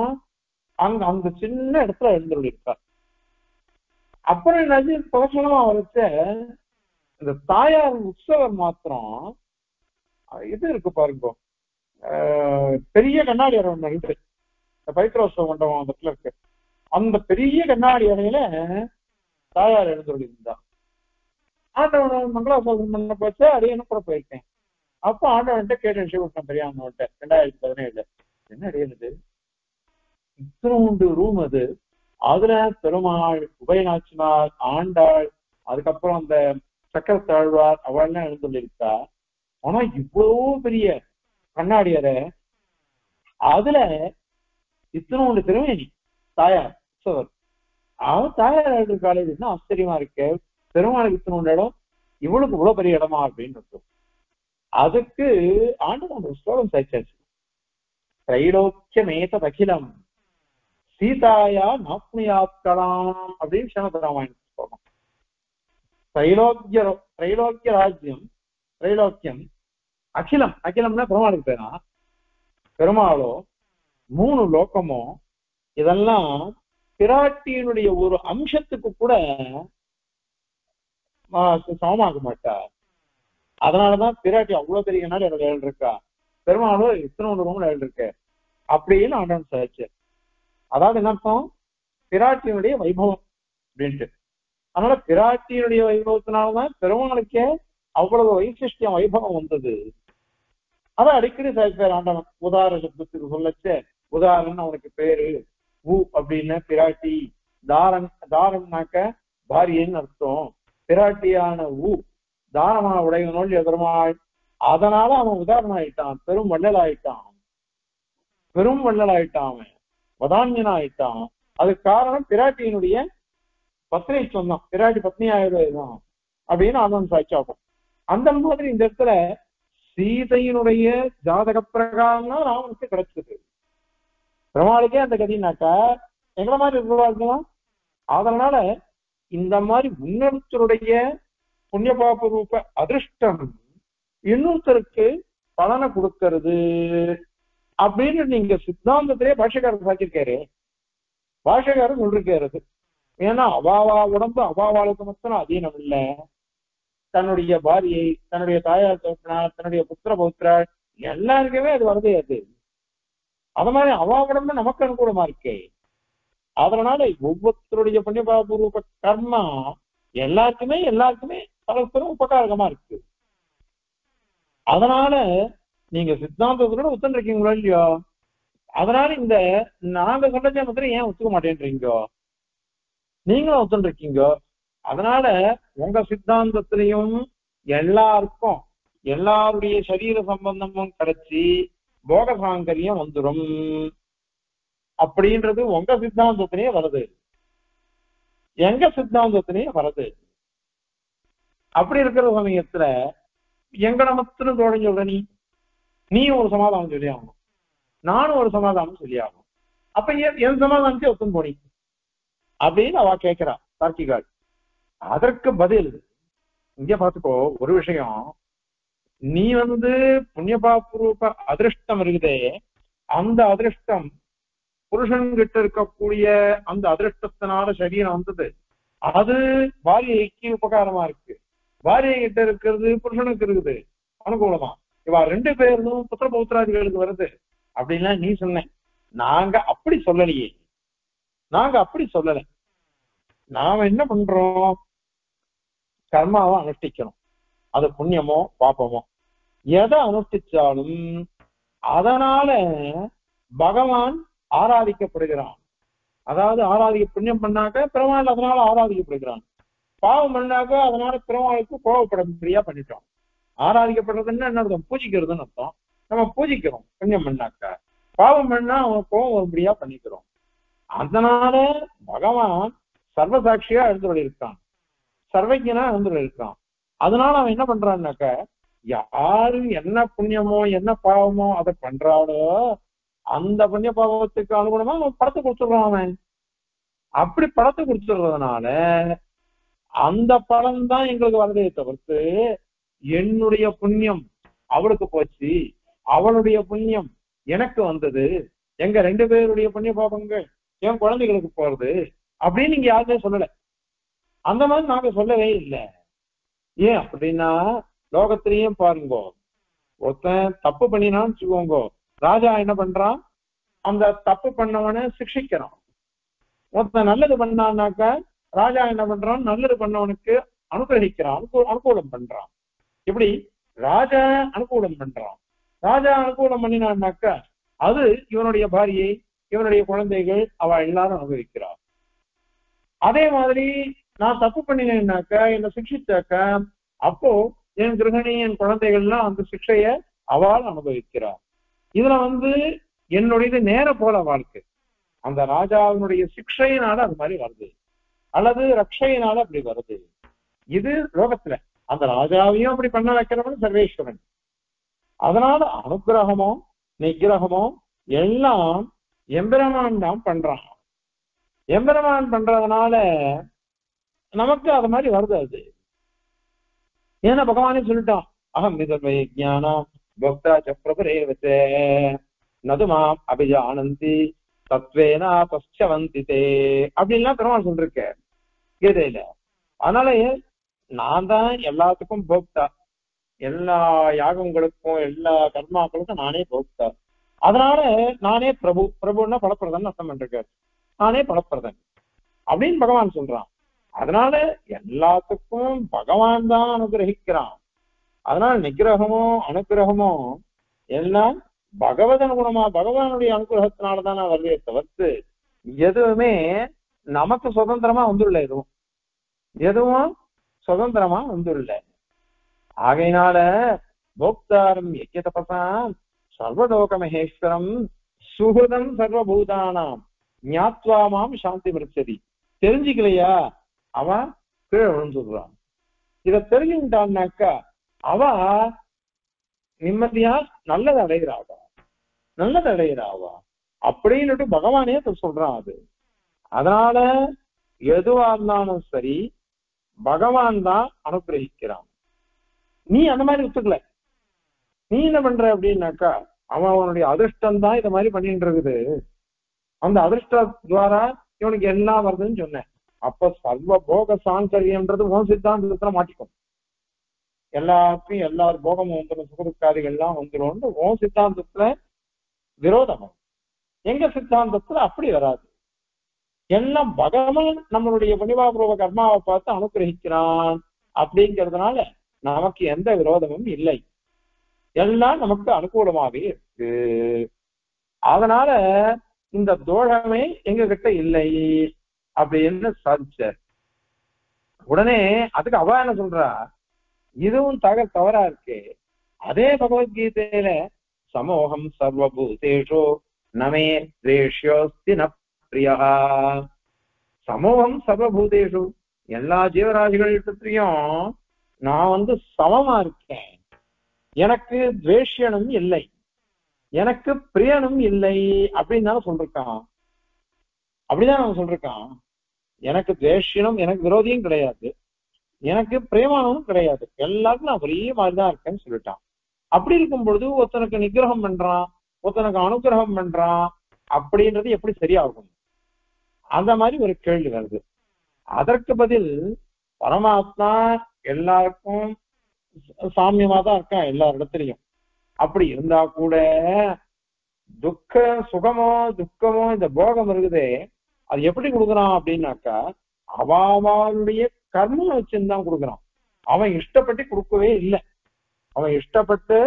அங்க அந்த சின்ன இடத்துல எழுந்தருள் இருக்கார். அப்புறம் என்னாச்சு, பிரதட்சணமா வரைச்ச இந்த தாயார் உற்சவர் மாத்திரம் இது இருக்கு பாருங்க, பெரிய கண்ணாடி அறை ஒண்ணு இருக்கு, பைத்திரோத்சவ மண்டபம் அந்த இடத்துல இருக்கு. அந்த பெரிய கண்ணாடி அறையில தாயார் எழுந்தருள் இருந்தா. ஆண்டவன் மங்களாசாசனம் பண்ண போச்சு, அடியனும் கூட போயிருக்கேன். அப்ப ஆண்டவன்கிட்ட கேட்டேன், சிவகிருஷ்ணன் பெரியாமன்ட்ட 2017 என்ன அடியது இத்தனோண்டு ரூம் அது, அதுல பெருமாள், உபயநாச்சினார், ஆண்டாள், அதுக்கப்புறம் அந்த சக்கரத்தாழ்வார் அவள்லாம் எழுந்துள்ளிருக்கா. ஆனா இவ்வளவு பெரிய கண்ணாடி அறை, அதுல இத்தனோண்டு திருமேனி தாயார் உற்சவர். அவன் தாயார் காலேஜ் ஆச்சரியமா இருக்கு, பெருமாளுக்கு இத்தனோண்டு இடம், இவளுக்கு இவ்வளவு பெரிய இடமா அப்படின்னு இருக்கும். அதுக்கு ஆண்டவன் ஒரு ஸ்லோகம் சாய்ச்சாச்சு. திரைலோக்கியமேததகிலம் சீதாயா நாப்னுயாத்கலாம் அப்படின்னு ஸ்ரீமத் ஸ்லோகம். திரைலோக்கிய ராஜ்யம், திரைலோக்கியம் அகிலம், அகிலம்னா பெருமாளுக்கு பேரா, பெருமாளோ 3 லோகமோ இதெல்லாம் பிராட்டியினுடைய ஒரு அம்சத்துக்கு கூட சமமாக மாட்டார். அதனாலதான் பிராட்டி அவ்வளவு பெரிய நாள் என்னோட ஏழு இருக்கா, பெருமாளோ இத்தனை ரூம்ல ஏழு இருக்கு அப்படின்னு ஆண்டவன் சாதிச்சார். அதாவது என்ன அர்த்தம், பிராட்டியினுடைய வைபவம் அப்படின்ட்டு. அதனால பிராட்டியினுடைய வைபவத்தினால்தான் பெருமாளுக்கே அவ்வளவு வைசிஷ்டியம் வைபவம் வந்தது. அதை அடிக்கடி சாதிப்பார் ஆண்டவன். உதார சப்தத்துக்கு சொல்லச்ச உதாரணம் அவனுக்கு பேரு ஊ அப்படின்னு பிராட்டி, தாரன் தாரன்னாக்க பாரியன்னு அர்த்தம். பிராட்டியான ஊ தாரமான உடையவனோல் எதிரமாள். அதனால அவன் உதாரணம் ஆயிட்டான், பெரும் வள்ளல் ஆயிட்டான், பெரும் வள்ளல் ஆயிட்டான், அவன் வதான்யனா ஆயிட்டான். அதுக்கு காரணம் பிராட்டியினுடைய பத்னி சொன்னான், பிராட்டி பத்னி ஆயிடுதான் அப்படின்னு அவன் சாட்சாகும். அந்த மாதிரி இந்த இடத்துல சீதையினுடைய ஜாதக பிரகாரம் தான் ராமனுக்கு கிடைச்சது. பெருமாளுக்கே அந்த கதினாக்கா எங்களை மாதிரி இருக்கிறார்களா. அதனால இந்த மாதிரி இன்னொருத்தருடைய புண்ணிய பாப ரூப அதிருஷ்டம் இன்னொருத்தருக்கு பலனை கொடுக்கிறது அப்படின்னு நீங்க சித்தாந்தத்திலே பாஷகாரர் சாச்சிருக்காரு. பாஷகாரர் சொல்லிருக்காரு. ஏன்னா அவாவா உடம்பு அவாவாளுக்கு மட்டும் அதீனம் இல்லை. தன்னுடைய பாரியை, தன்னுடைய தாயார் தோப்பினார், தன்னுடைய புத்திர பௌத்திராள் எல்லாருக்குமே அது வருது. அது மாதிரி அவா உடம்பு நமக்கு அனுகூலமா இருக்கே. அதனால ஒவ்வொருத்தருடைய புண்ணியபாபூர்வ கர்மா எல்லாருக்குமே பரஸ்பரம் உபகாரகமா இருக்கு. அதனால நீங்க சித்தாந்தத்தோட ஒத்துன்னு இருக்கீங்களோ இல்லையோ, அதனால இந்த நாங்க சொல்றதே மாதிரி ஏன் ஒத்துக்க மாட்டேன்றீங்கோ, நீங்களும் ஒத்துன்னு இருக்கீங்க. அதனால உங்க சித்தாந்தத்திலையும் எல்லாருக்கும் எல்லாருடைய சரீர சம்பந்தமும் கிடைச்சி போக சாங்கரியம் வந்துடும் அப்படின்றது உங்க சித்தாந்தத்திலேயே வருது, எங்க சித்தாந்தத்திலேயே வருது. அப்படி இருக்கிற சமயத்துல எங்களை மட்டும் தோழன் சொல்ற நீ ஒரு சமாதானம் சொல்லி ஆகணும், நானும் ஒரு சமாதானம் சொல்லி ஆகணும். அப்ப என் சமாதானத்தை ஒத்துன்னு போனீங்க அப்படின்னு அவ கேட்கிறா தார்க்கிகாள். அதற்கு பதில் இங்க பாத்துக்கோ ஒரு விஷயம். நீ புண்ணியபாபூர்வ அதிருஷ்டம் இருக்குதே, அந்த அதிருஷ்டம் புருஷன் கிட்ட இருக்கக்கூடிய அந்த அதிருஷ்டத்தினால சரீரம் வந்தது, அது பாரியைக்கு உபகாரமா இருக்கு. பாரியை கிட்ட இருக்கிறது புருஷனுக்கு இருக்குது அனுகூலமா. இவா 2 பேரும் புத்திர பௌத்திராதிகளுக்கு வருது அப்படின்லாம் நீ சொன்ன. நாங்க அப்படி சொல்லலையே, நாங்க அப்படி சொல்லல. நாம என்ன பண்றோம், கர்மாவை அனுஷ்டிக்கணும். அது புண்ணியமோ பாப்பமோ எதை அனுஷ்டிச்சாலும் அதனால பகவான் ஆராதிக்கப்படுகிறான். அதாவது புண்ணியம் பண்ணாக்க பெருமாள் அதனால ஆராதிக்கப்படுகிறான், பாவம் பண்ணாக்க அதனால பெருமாளுக்கு கோபப்படும்படியா பண்ணிட்டோம். ஆராதிக்கப்படுறதுன்னு என்ன அர்த்தம், பூஜிக்கிறதுன்னு அர்த்தம். நம்ம பூஜிக்கிறோம் புண்ணியம் பண்ணாக்க, பாவம் பண்ணா அவன் கோபம் வரும்படியா பண்ணிக்கிறோம். அதனால பகவான் சர்வசாட்சியா எழுந்துள்ள இருக்கான், சர்வஜனா எழுந்துள்ள இருக்கான். அதனால அவன் என்ன பண்றான்னாக்க யாரு என்ன புண்ணியமோ என்ன பாவமோ அதை பண்றாளோ அந்த புண்ணிய பாவத்துக்கு அனுகுணமா அவன் படத்தை கொடுத்துடுறான். அவன் அப்படி படத்தை கொடுத்துடுறதுனால அந்த படம் தான் எங்களுக்கு வரதே தவிர்த்து என்னுடைய புண்ணியம் அவளுக்கு போச்சு, அவளுடைய புண்ணியம் எனக்கு வந்தது, எங்க 2 பேருடைய புண்ணிய பாபங்கள் என் குழந்தைகளுக்கு போறது அப்படின்னு நீங்க யாருமே சொல்லல. அந்த மாதிரி நாங்க சொல்லவே இல்லை. ஏன் அப்படின்னா லோகத்திலையும் பாருங்க, ஒருத்தன் தப்பு பண்ணினான்னு வச்சுக்கோங்க, ராஜா என்ன பண்றான், அந்த தப்பு பண்ணவனை சிக்ஷிக்கிறான். ஒருத்தன் நல்லது பண்ணான்னாக்கா ராஜா என்ன பண்றான், நல்லது பண்ணவனுக்கு அனுகிரகிக்கிறான், அனுகூலம் பண்றான். இப்படி ராஜா அனுகூலம் பண்றான். ராஜா அனுகூலம் பண்ணினான்னாக்கா அது இவனுடைய பாரியை, இவனுடைய குழந்தைகள் அவ எல்லாரும் அனுபவிக்கிறார். அதே மாதிரி நான் தப்பு பண்ணினேன்னாக்கா என்னை சிக்ஷிச்சாக்கா அப்போ என் கிரகணி என் குழந்தைகள்லாம் அந்த சிக்ஷைய அவள் அனுபவிக்கிறார். இதுல என்னுடைய நேர போல வாழ்க்கை அந்த ராஜாவினுடைய சிக்ஷையினால அது மாதிரி வருது, அல்லது ரக்ஷையினால அப்படி வருது. இது லோகத்துல அந்த ராஜாவையும் அப்படி பண்ண வைக்கிறவன் சர்வேஸ்வரன், அதனால அனுக்கிரகமோ நிகிரகமோ எல்லாம் எம்பெருமான் தான் பண்றான். எம்பெருமான் பண்றதுனால நமக்கு அது மாதிரி வருது. அது ஏன்னா பகவானே சொல்லிட்டான், அகம் இதர்வை ஞானம் பக்தா சப்ரபரே வச்சே நதுமாம் அபிஜானந்தி தத்வேனா பச்சவந்திதே அப்படின்லாம் பெருமாள் சொல்லிருக்க கீதையில. அதனால நான் தான் எல்லாத்துக்கும் போக்தா, எல்லா யாகங்களுக்கும் எல்லா கர்மாக்களுக்கும் நானே போக்தா. அதனால நானே பிரபு, பிரபுன்னா பலப்பிரதன் அர்த்தம் பண்ணிருக்காரு, நானே பலப்பிரதன் அப்படின்னு பகவான் சொல்றான். அதனால எல்லாத்துக்கும் பகவான் தான் அனுகிரகிக்கிறான். அதனால நிகிரகமோ அனுகிரகமோ எல்லாம் பகவத் அனுகுணமா பகவானுடைய அனுகிரகத்தினாலதான் வருதே தவிர்த்து எதுவுமே நமக்கு சுதந்திரமா வந்துள்ள எதுவும் சுதந்திரமா வந்துள்ள. ஆகையினால போக்தாரம் யஜ்ய தபசாம் சர்வலோக மகேஸ்வரம் சுஹுதம் சர்வபூதானாம் ஞாத்வாமாம் சாந்தி மிருச்சதி. தெரிஞ்சுக்கலையா அவன் கீழே விழுந்துடுறான். இத தெரிஞ்சுட்டான்னாக்கா அவ நிம்மதியா நல்லது அடைகிறாவா, நல்லது அடைகிறாவா அப்படின்னுட்டு பகவானே சொல்றான். அது அதனால எதுவா இருந்தாலும் சரி பகவான் தான் அனுகிரகிக்கிறான். நீ அந்த மாதிரி ஒத்துக்கல, நீ என்ன பண்ற அப்படின்னாக்கா அவனுடைய அதிர்ஷ்டம் தான் இதை மாதிரி பண்ணிட்டு இருக்குது. அந்த அதிர்ஷ்ட துவாரா இவனுக்கு எல்லாம் வருதுன்னு சொன்னேன். அப்ப சர்வ போக சாங்கரியன்றது உன் சித்தாந்தத்துல மாட்டிக்கும். எல்லாருக்கும் எல்லாரும் போகமும் வந்துடும், சுகதுக்காதிகள் எல்லாம் வந்துடும் உன் சித்தாந்தத்துல விரோதம். எங்க சித்தாந்தத்துல அப்படி வராது. எல்லாம் பகவான் நம்மளுடைய புண்ணியபாபூர்வ கர்மாவை பார்த்து அனுகிரகிக்கிறான் அப்படிங்கிறதுனால நமக்கு எந்த விரோதமும் இல்லை, எல்லாம் நமக்கு அனுகூலமாவே இருக்கு. அதனால இந்த தோஷமே எங்க கிட்ட இல்லை அப்படின்னு சாதிச்சார். உடனே அதுக்கு அவ என்ன சொல்றா, இதுவும் தவறா இருக்கு. அதே பகவத்கீதையில சமோகம் சர்வபூதேஷு நமே துவேஷ்யோஸ்தி ந பிரியா. சமோகம் சர்வபூதேஷு எல்லா ஜீவராசிகளிடத்தையும் நான் சமமா இருக்கேன், எனக்கு துவேஷ்யனும் இல்லை, எனக்கு பிரியனும் இல்லை அப்படின்னு தானே சொல்றான். அப்படிதான் அவன் சொல்றான். எனக்கு துவேஷ்யனும் எனக்கு விரோதியும் கிடையாது, எனக்கு பிரேமானமும் கிடையாது, எல்லாருக்கும் நான் ஒரே மாதிரிதான் இருக்கேன்னு சொல்லிட்டான். அப்படி இருக்கும் பொழுது ஒருத்தனுக்கு நிகிரகம் பண்றான், ஒருத்தனுக்கு அனுகிரகம் பண்றான் அப்படின்றது எப்படி சரியாகும்? அந்த மாதிரி ஒரு கேள்வி வருது. அதற்கு பதில் பரமாத்மா எல்லாருக்கும் சாமியமா தான் இருக்கான் எல்லா இடத்துலையும். அப்படி இருந்தா கூட துக்க சுகமோ துக்கமோ இந்த போகம் இருக்குதே அது எப்படி கொடுக்குறான் அப்படின்னாக்கா அவளுடைய கர்மம் வச்சுதான் கொடுக்குறான். அவன் இஷ்டப்பட்டு கொடுக்கவே இல்லை, அவன் இஷ்டப்பட்டு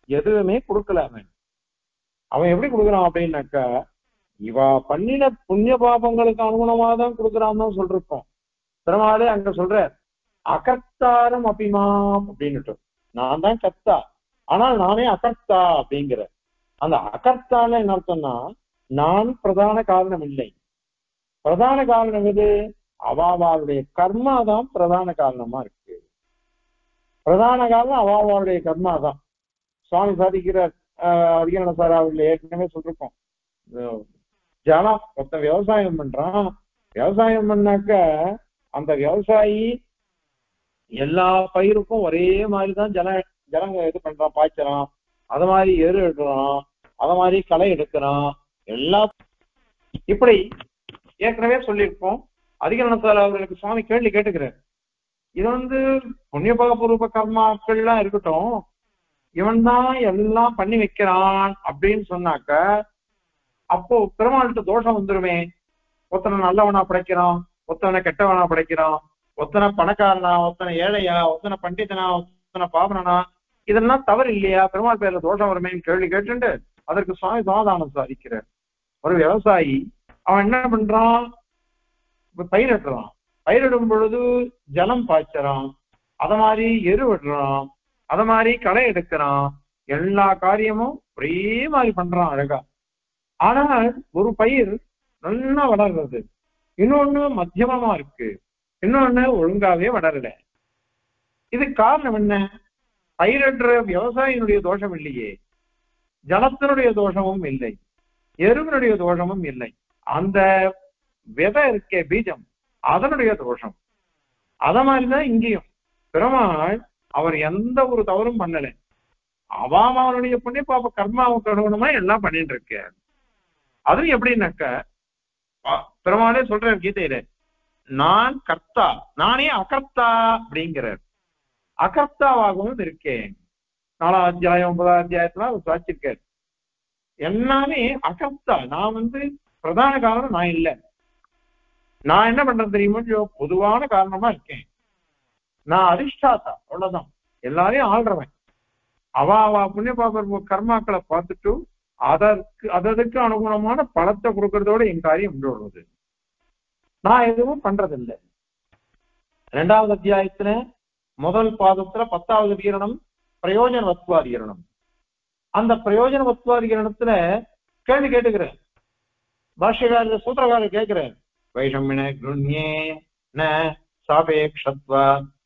எதுவுமே கொடுக்கல. அவன் எப்படி கொடுக்குறான் அப்படின்னாக்கா இவா பண்ணின புண்ணிய பாபங்களுக்கு அனுகுணமா தான் கொடுக்குறான் தான் சொல்றோம். பெருமாளே அங்க சொல்ற அகர்த்தாரம் அபிமாம் அப்படின்னுட்டு, நான் தான் கர்த்தா ஆனால் நானே அகர்த்தா அப்படிங்கிற அந்த அகர்த்தால என்ன அர்த்தம்னா நான் பிரதான காரணம் இல்லை. பிரதான காரணம் எது? அவாவாளுடைய கர்மா தான் பிரதான காரணமா இருக்கு. பிரதான காரணம் அவாவாளுடைய கர்மா தான். சுவாமி சாதிக்கிற அதிகரண சாராவில் ஏற்கனவே சொல்லிருக்கோம். ஜலம் மொத்த விவசாயம் பண்றான், விவசாயம் பண்ணாக்க அந்த விவசாயி எல்லா பயிருக்கும் ஒரே மாதிரிதான் ஜலங்க இது பண்றான், பாய்ச்சறான், அத மாதிரி எரு எடுக்கிறான், அத மாதிரி களை எடுக்கிறான், எல்லா இப்படி ஏற்கனவே சொல்லியிருக்கோம். அதிகரணத்தால் அவர்களுக்கு சுவாமி கேள்வி கேட்டுக்கிறார். இது புண்ணியபாபூர்வ கர்மாக்கள்லாம் இருக்கட்டும், இவன் தான் எல்லாம் பண்ணி வைக்கிறான் அப்படின்னு சொன்னாக்க அப்போ பெருமாள்கிட்ட தோஷம் வந்துருமே. ஒருத்தனை நல்லவனா படைக்கிறான், ஒருத்தனை கெட்டவனா படைக்கிறான், ஒத்தனை பணக்காரனா, ஒத்தனை ஏழையா, ஒத்தனை பண்டிதனா, ஒத்தனை பாவனா, இதெல்லாம் தவறு இல்லையா? பெருமாள் பேர்ல தோஷம் வருமேன்னு கேள்வி கேட்டுண்டு அதற்கு சுவாமி சமாதானம் சாதிக்கிறார். ஒரு விவசாயி அவன் என்ன பண்றான், பயிரிடுறான், பயிரிடும் பொழுது ஜலம் பாய்ச்சறான், அத மாதிரி எரு விடுறான், அத மாதிரி களை எடுக்கிறான், எல்லா காரியமும் ஒரே மாதிரி பண்றான் அழகா. ஆனால் ஒரு பயிர் நல்லா வளர்றது, இன்னொன்னு மத்தியமமா இருக்கு, இன்னொன்னு ஒழுங்காவே வளரல. இது காரணம் என்ன? பயிரற்ற விவசாயினுடைய தோஷம் இல்லையே, ஜலத்தினுடைய தோஷமும் இல்லை, எருவினுடைய தோஷமும் இல்லை. அந்த விதை இருக்கே பீஜம், அதனுடைய தோஷம். அத மாதிரிதான் இங்கேயும் பெருமாள் அவர் எந்த ஒரு தவறும் பண்ணல. அவனுடைய புண்ணிய பாப்ப கர்மாவுக்கு அனுகுணமா எல்லாம் பண்ணிட்டு இருக்க. அது எப்படின்னாக்க பெருமாளே சொல்றார் கீதையில, நான் கர்த்தா, நானே அகர்த்தா அப்படிங்கிறார். அகர்த்தாவாகவும் இருக்கேன். 4ஆம் அத்தியாயம் 9ஆம் அத்தியாயத்துல அவர் சாட்சிருக்கார். எல்லாமே அகர்த்தா, நான் பிரதான காரணம் நான் இல்லை. நான் என்ன பண்றேன் தெரியுமா, பொதுவான காரணமா இருக்கேன். நான் அதிஷ்டாத்தா, அவ்வளவுதான். எல்லாரையும் ஆள்றவன். அவ புண்ணிய பாப்ப கர்மாக்களை பார்த்துட்டு அதற்கு அனுகுணமான பலத்தை கொடுக்கறதோட என் காரியம் வருவது. நான் எதுவும் பண்றதில்லை. 2ஆவது அத்தியாயத்துல முதல் பாதத்துல 10வது வீரணம் பிரயோஜனவத்வாதிகரணம். அந்த பிரயோஜனவத்வாதிகரணத்துல கேள்வி கேட்டுக்கிறேன். பாஷ்யக்காரர் சூத்திரக்காரர் கேட்கிறேன், வைஷமின குருண்யே ந சாபேக்ஷத்வா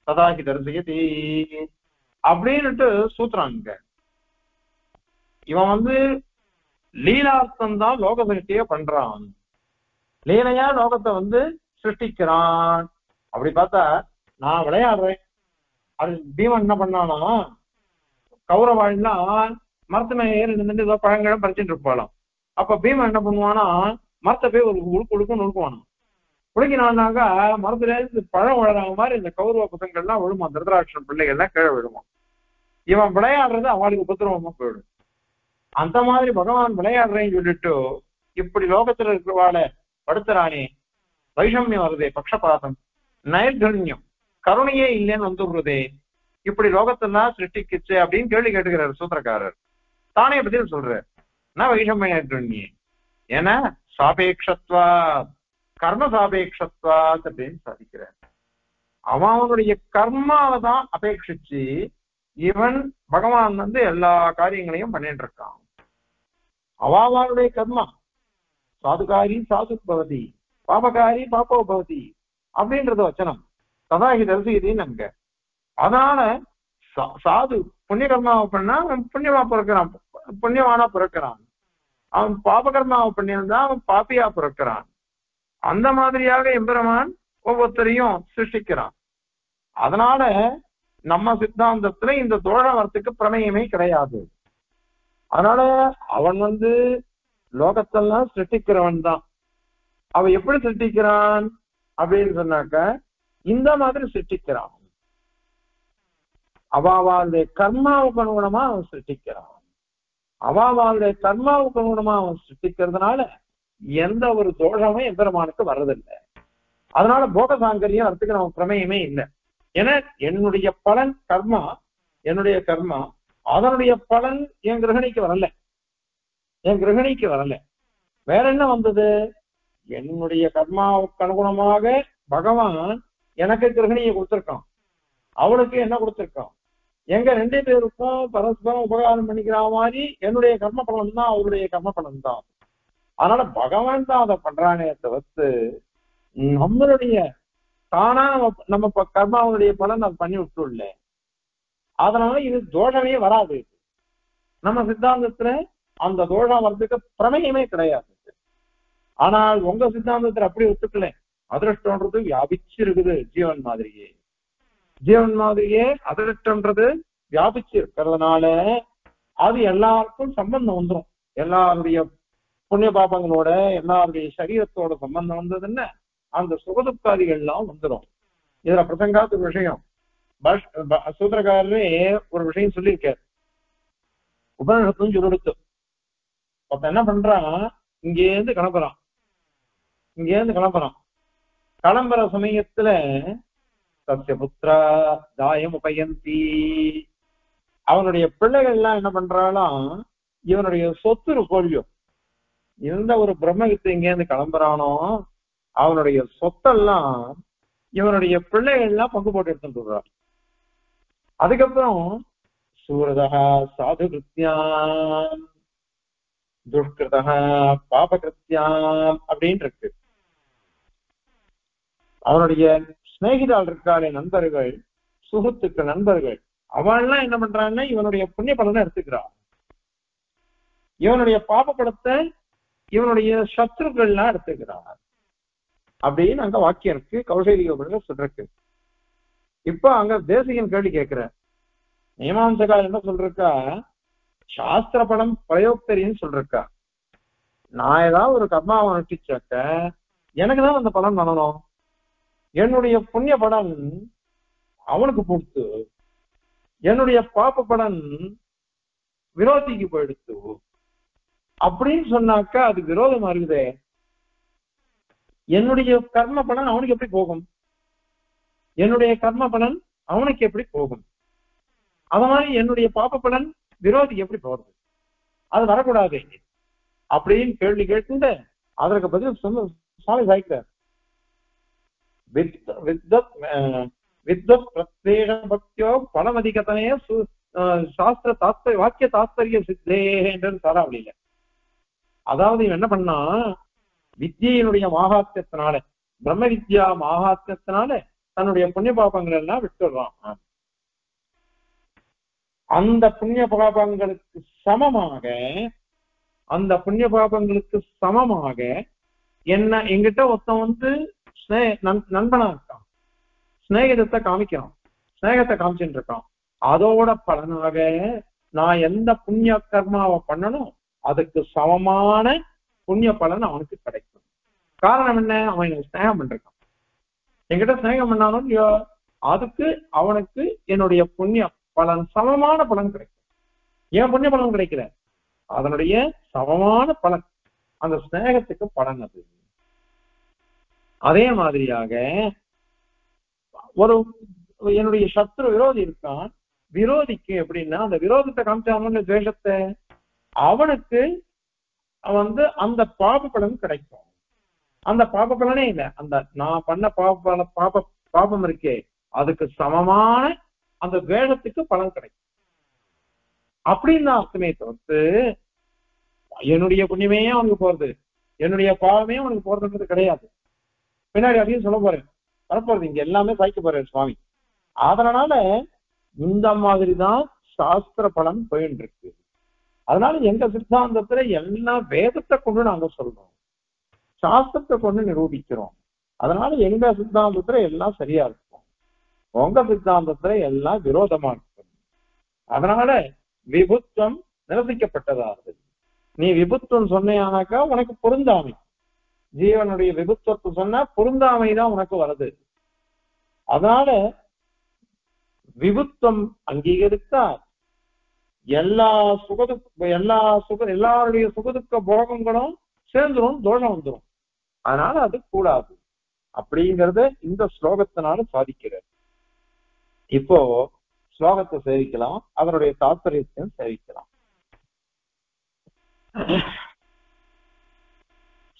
ததாகி தரிசயதி அப்படின்னுட்டு சூத்திராங்க. இவன் லீலார்த்தம் தான் லோக சிருஷ்டிய பண்றான், லீலையா லோகத்தை சிருஷ்டிக்கிறான். அப்படி பார்த்தா நான் விளையாடுறேன். அது பீமன் என்ன பண்ணானா, கௌரவாள்லாம் மரத்து மேல ஏறி நின்று ஏதோ பழங்கிழம் பறிச்சுட்டு இருப்பாளாம். அப்ப பீமன் என்ன பண்ணுவானா, மரத்தை போய் ஒரு உழுக்குவானா. உழுக்கினான்னாக்கா மரத்துல இருந்து பழம் விழறாங்க மாதிரி இந்த கௌரவ பசங்கள்லாம் விழுமா, திருதராட்சன் பிள்ளைகள்லாம் கீழே விழுமா. இவன் விளையாடுறது அவளுக்கு உபத்திரவமா போயிடும். அந்த மாதிரி பகவான் விளையாடுறேன்னு சொல்லிட்டு இப்படி லோகத்துல இருக்கிறவாளை படுத்துறானே, வைஷமியம் வருதே, பக்ஷபாதம், நைர்கண்யம், கருணையே இல்லைன்னு வந்துடுறதே, இப்படி லோகத்தெல்லாம் சிருஷ்டிக்குச்சு அப்படின்னு கேள்வி கேட்டுக்கிறார் சூத்திரக்காரர். தானே பதில் சொல்றார், நான் வைஷமிய நைர்கண்யே ஏன்னா சாபேக்ஷத்வா, கர்ம சாபேக்ஷத்வா அப்படின்னு சாதிக்கிறார். அவனுடைய கர்மாவை தான் அபேட்சிச்சு இவன் பகவான் எல்லா காரியங்களையும் பண்ணிட்டு இருக்கான். அவனுடைய கர்மா சாதுகாரி சாது பவதி, பாபகாரி பாப்போ பவதி அப்படின்றது வச்சனம். ததாகி தரிசகிதின்னு அங்க. அதனால சாது புண்ணிய கர்மாவை பண்ணா அவன் புண்ணியமா பிறக்கிறான், புண்ணியவானா பிறக்கிறான். அவன் பாபகர்மாவை பண்ணியிருந்தா அவன் பாப்பியா பிறக்கிறான். அந்த மாதிரியாக எம்பெருமான் ஒவ்வொருத்தரையும் சிருஷ்டிக்கிறான். அதனால நம்ம சித்தாந்தத்துல இந்த தோழம் வரத்துக்கு பிரமேயமே கிடையாது. அதனால அவன் லோகத்தெல்லாம் சிருஷ்டிக்கிறவன் தான். அவன் எப்படி சிருஷ்டிக்கிறான் அப்படின்னு சொன்னாக்க இந்த மாதிரி சிருஷ்டிக்கிறான். அவளுடைய கர்மாவுக்கு அனுகுணமா அவன் சிருஷ்டிக்கிறான். அவளுடைய கர்மாவுக்கு அனுகுணமா அவன் சிருஷ்டிக்கிறதுனால எந்த ஒரு தோஷமும் எம்பெருமானுக்கு வர்றதில்லை. அதனால போக சாங்கரியம் வரத்துக்கு நம்ம பிரமேயமே இல்லை. ஏன்னா என்னுடைய பலன் கர்மா, என்னுடைய கர்மா, அதனுடைய பலன் என் கிரகணிக்கு வரல. வேற என்ன வந்தது, என்னுடைய கர்மாவுக்கு அனுகுணமாக பகவான் எனக்கு கிரகணியை கொடுத்திருக்கான், அவளுக்கு என்ன கொடுத்திருக்கான். எங்க 2 பேருக்கும் பரஸ்பரம் உபகாரம் பண்ணிக்கிற மாதிரி என்னுடைய கர்ம பலன் தான் அவருடைய கர்ம பலன் தான். அதனால பகவான் தான் அதை பண்றானே தவிர்த்து நம்மளுடைய தானா நம்ம கர்மாவுடைய பலன் அதை பண்ணி விட்டுள்ள. அதனால இது தோஷமே வராது. நம்ம சித்தாந்தத்துல அந்த தோஷம் வர்றதுக்கு பிரமேயமே கிடையாது. ஆனால் உங்க சித்தாந்தத்துல அப்படி ஒத்துக்கல. அதிருஷ்டம்ன்றது வியாபிச்சு இருக்குது. ஜீவன் மாதிரியே அதிருஷ்டம்ன்றது வியாபிச்சு இருக்கிறதுனால அது எல்லாருக்கும் சம்பந்தம் வந்துடும். எல்லாருடைய புண்ணிய பாபங்களோட எல்லாருடைய சரீரத்தோட சம்பந்தம் வந்ததுன்னு அந்த சுகதுக்காதிகள் எல்லாம் வந்துடும். இதுல பிரசங்காத்து விஷயம் சூத்திரக்காரரே ஒரு விஷயம் சொல்லியிருக்காரு. உபநிஷத்தும் சொல்லிடுத்து. அப்ப என்ன பண்றான், இங்கேருந்து கிளம்புற சமயத்துல சத்திய புத்திரா தாயம் உபயந்தி, அவனுடைய பிள்ளைகள் எல்லாம் என்ன பண்றாலாம், இவனுடைய சொத்து இருக்கோல்லையோ, எந்த ஒரு பிரம்மகித்து இங்கேருந்து கிளம்புறானோ அவனுடைய சொத்தெல்லாம் இவனுடைய பிள்ளைகள் எல்லாம் பங்கு போட்டு எடுத்துட்டு வருவார். அதுக்கப்புறம் சூரதா சாது கிருத்தியாம் துஷ்கிருதா பாபகிருத்தியாம் அப்படின்னு இருக்கு. அவனுடைய சிநேகிதால் இருக்காளே நண்பர்கள், சுகத்துக்கு நண்பர்கள், அவள்லாம் என்ன பண்றான்னா இவனுடைய புண்ணிய பலனை எடுத்துக்கிறான், இவனுடைய பாப படத்தை இவனுடைய சத்ருக்கள்லாம் எடுத்துக்கிறான் அப்படின்னு அங்க வாக்கியம் இருக்கு, கௌசல்ய சொல்றக்கு. இப்ப அங்க தேசிகன் கேள்வி கேட்கிற, மீமாம்சகா என்ன சொல்றா, சாஸ்திர படம் பிரயோக்தரின்னு சொல்றா, நான் ஏதாவது ஒரு கர்மாவை அனுஷ்டிச்சாக்க எனக்கு தான் அந்த பலன் பண்ணணும், என்னுடைய புண்ணிய பலன் அவனுக்கு போடுத்து, என்னுடைய பாப்ப பலன் விரோதிக்கு போயிடுத்து அப்படின்னு சொன்னாக்கா அது விரோதமா இருக்குதே. என்னுடைய கர்ம பலன் அவனுக்கு எப்படி போகும், என்னுடைய கர்ம பலன் அவனுக்கு எப்படி போகும், அத மாதிரி என்னுடைய பாப்ப பலன் விரோதிக்கு எப்படி போறது, அது வரக்கூடாது அப்படின்னு கேள்வி கேட்டு அதற்கு பதில் சுவாமி சாய்க்கிறார். பக்தியோ பலமதிகத்தனைய சாஸ்திர தாத்பரிய வாக்கிய தாத்பரிய சித்தேன்றது சாராவளியில. அதாவது இவன் என்ன பண்ணா, வித்தியினுடைய மாகாத்தியத்தினால, பிரம்ம வித்யா மாகாத்தியத்தினால தன்னுடைய புண்ணிய பாபங்கள் எல்லாம் விட்டுடுறான். அந்த புண்ணிய பாபங்களுக்கு சமமாக, அந்த புண்ணிய பாபங்களுக்கு சமமாக என்ன எங்கிட்ட ஒருத்தன் வந்து நண்பனா இருக்கான், ஸ்நேகத்தை காமிக்கிறான், ஸ்நேகத்தை காமிச்சுட்டு இருக்கான், அதோட பலனாக நான் எந்த புண்ணிய கர்மாவை பண்ணணும் அதுக்கு சமமான புண்ணிய பலன் அவனுக்கு கிடைக்கும். காரணம் என்ன, அவன் எனக்கு ஸ்நேகம் பண்ணிருக்கான், என்கிட்ட ஸ்நேகம் பண்ணாலும் இல்லையோ அதுக்கு அவனுக்கு என்னுடைய புண்ணிய பலன் சமமான பலன் கிடைக்கும். ஏன் புண்ணிய பலன் கிடைக்கல, அதனுடைய சமமான பலன் அந்த ஸ்நேகத்துக்கு பலன். அது அதே மாதிரியாக ஒரு என்னுடைய சத்ரு விரோதி இருக்கான், விரோதிக்கு எப்படின்னா அந்த விரோதத்தை காமிச்சாம துவேஷத்தை அவனுக்கு வந்து அந்த பாப பலன் கிடைக்கும். அந்த பாப பலனே இல்லை, அந்த நான் பண்ண பாபம் இருக்கே அதுக்கு சமமான அந்த துவேஷத்துக்கு பலன் கிடைக்கும் அப்படின்னு அர்த்தமே தவிர்த்து என்னுடைய புண்ணியமே அவனுக்கு போறது, என்னுடைய பாவமே அவனுக்கு போறதுன்றது கிடையாது. பின்னாடி அதையும் சொல்ல போறேன், வரப்போறது இங்க எல்லாமே சாய்க்க போறாரு சுவாமி. அதனால இந்த மாதிரிதான் சாஸ்திர பலன் போயிட்டு இருக்கு. அதனால எங்க சித்தாந்தத்துல எல்லாம் வேதத்தை கொண்டு நாங்க சொல்றோம், சாஸ்திரத்தை கொண்டு நிரூபிக்கிறோம். அதனால எங்க சித்தாந்தத்துல எல்லாம் சரியா இருக்கும், உங்க சித்தாந்தத்துல எல்லாம் விரோதமா இருக்கும். அதனால விபுத்துவம் நிரசிக்கப்பட்டதாகுது. நீ விபுத்துவம் சொன்னாக்கா உனக்கு பொருந்தாமை, ஜீவனுடைய விபுத்துவத்தை சொன்னா பொருந்தாமைதான் உனக்கு வருது. அதனால விபுத்துவம் அங்கீகரித்தா எல்லாருடைய சுகதுக்க போகங்களும் சேர்ந்துரும், தோஷம் வந்துடும். அதனால அது கூடாது அப்படிங்கறத இந்த ஸ்லோகத்தினால சாதிக்கிறார். இப்போ ஸ்லோகத்தை சேவிக்கலாம், அதனுடைய தாத்பரியத்தையும் சேவிக்கலாம்.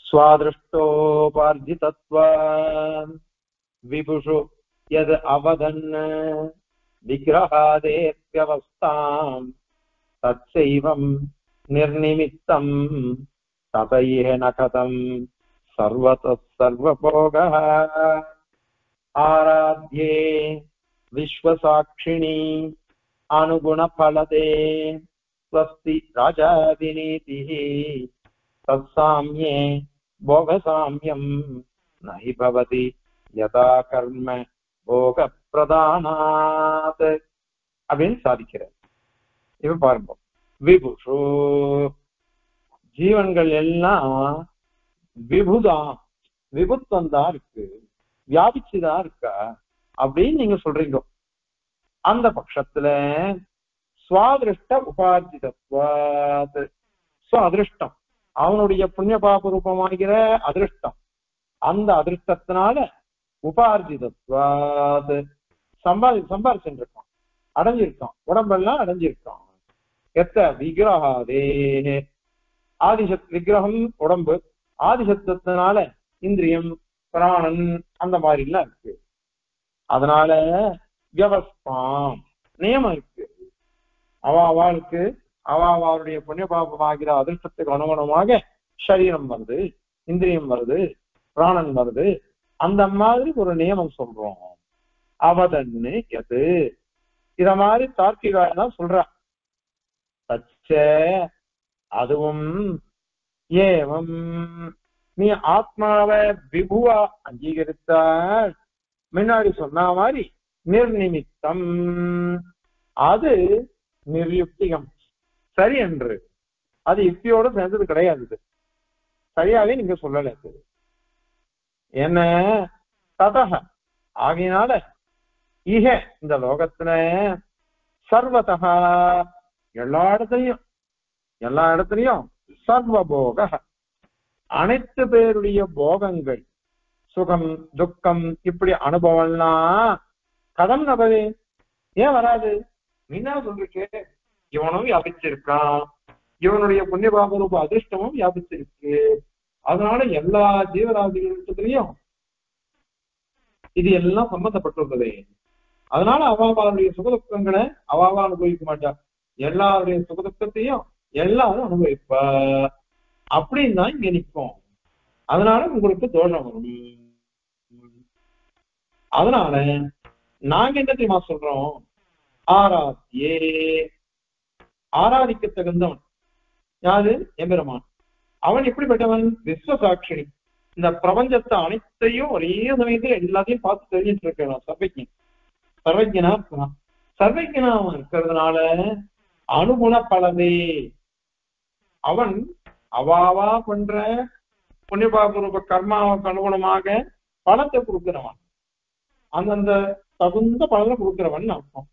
ஸ்வாதிருஷ்டோபார்ஜிதத்வான் விபுஷு யத் அவதன் விக்ரஹாதேத்யவஸ்தாம் தச்சைவம் நிர்நிமித்தம் ததயேன கதம் சர்வதः சர்வபோகः ஆராத்யே விஸ்வசாட்சிணி அனுகுணபலதே ஸ்வஸ்தி ராஜாதிநீதிः தத்சாம்யே போகசாம்யம் நஹி பவதி யதா கர்ம போக பிரதானாத் அப்படின்னு சாதிக்கிறார். இப்ப பாருங்க, விபுஷு ஜீவன்கள் எல்லாம் விபுதான், விபுத்தம் தான் இருக்கு, வியாபிச்சுதான் இருக்கா அப்படின்னு நீங்க சொல்றீங்க. அந்த பட்சத்துல ஸ்வாதிருஷ்ட உபார்ஜிதத்வாத், அதிருஷ்டம் அவனுடைய புண்ணிய பாப ரூபமாகிற அதிருஷ்டம், அந்த அதிருஷ்டத்தினால உபார்ஜிதத்வாத் சம்பாரிச்சுட்டு இருக்கான், அடைஞ்சிருக்கான், உடம்பெல்லாம் அடைஞ்சிருக்கான். எத்த விக்கிரகாதே ஆதிசத் விக்கிரகம் உடம்பு, ஆதிசத்தினால இந்திரியம் பிராணன் அந்த மாதிரி எல்லாம் இருக்கு. அதனால வியவஸ்தாம் நியமம் இருக்கு. அவளுக்கு அவளுடைய புண்ணிய பாபமாகிற அதிர்ஷ்டத்துக்கு அனுகுணமாக சரீரம் வருது, இந்திரியம் வருது, பிராணன் வருது. அந்த மாதிரி ஒரு நியமம் சொல்றோம். அவதன்னு எது இத மாதிரி தார்க்கிகால் தான் சொல்றா. தச்ச அதுவும் ஏவம் நீ ஆத்மாவை விபுவா அங்கீகரித்தால் முன்னாடி சொன்ன மாதிரி நிர்நிமித்தம் அது நிர்யுக்திகம் சரி என்று அது யுக்தியோட சேர்ந்தது கிடையாது. சரியாவே நீங்க சொல்லல. என்ன ததக ஆகையினால இக இந்த லோகத்துல சர்வதா எல்லா இடத்துலயும் சர்வபோக அனைத்து பேருடைய போகங்கள் சுகம் துக்கம் இப்படி அனுபவம்லாம் கதம் நபவே ஏன் வராது? மீனா சொல்லிருக்கு இவனும் வியாபிச்சிருக்கான், இவனுடைய புண்ணியபாப ரூப அதிர்ஷ்டமும் வியாபிச்சிருக்கு. அதனால எல்லா ஜீவராசிகளும் இது எல்லாம் சம்பந்தப்பட்டுள்ளது. அதனால அவாவாருடைய சுகதுக்கங்களை அவாவா அனுபவிக்க மாட்டா, எல்லாருடைய சுகதுக்கத்தையும் எல்லாரும் அனுபவிப்பா. அப்படின்னு தான் இங்க நிற்போம். அதனால உங்களுக்கு தோஷம் வரும். அதனால நாங்க என்ன தெரியுமா சொல்றோம், ஆராத்தியே ஆராதிக்க தகுந்தவன் யாரு? எம்பெருமான். அவன் எப்படிப்பட்டவன்? விஸ்வசாட்சி. இந்த பிரபஞ்சத்தை அனைத்தையும் ஒரே சமயத்துல எல்லாத்தையும் பார்த்து தெரிஞ்சிட்டு இருக்கான். சர்வஜனா இருக்கான். சர்வஜனா இருக்கிறதுனால அனுகுண பலவே அவன் அவாவா பண்ற புண்ணியபாபூர்வ கர்மாவுக்கு அனுகுணமாக பலத்தை கொடுக்கிறவன், அந்தந்த தகுந்த பலனை கொடுக்கிறவன் அர்த்தம்.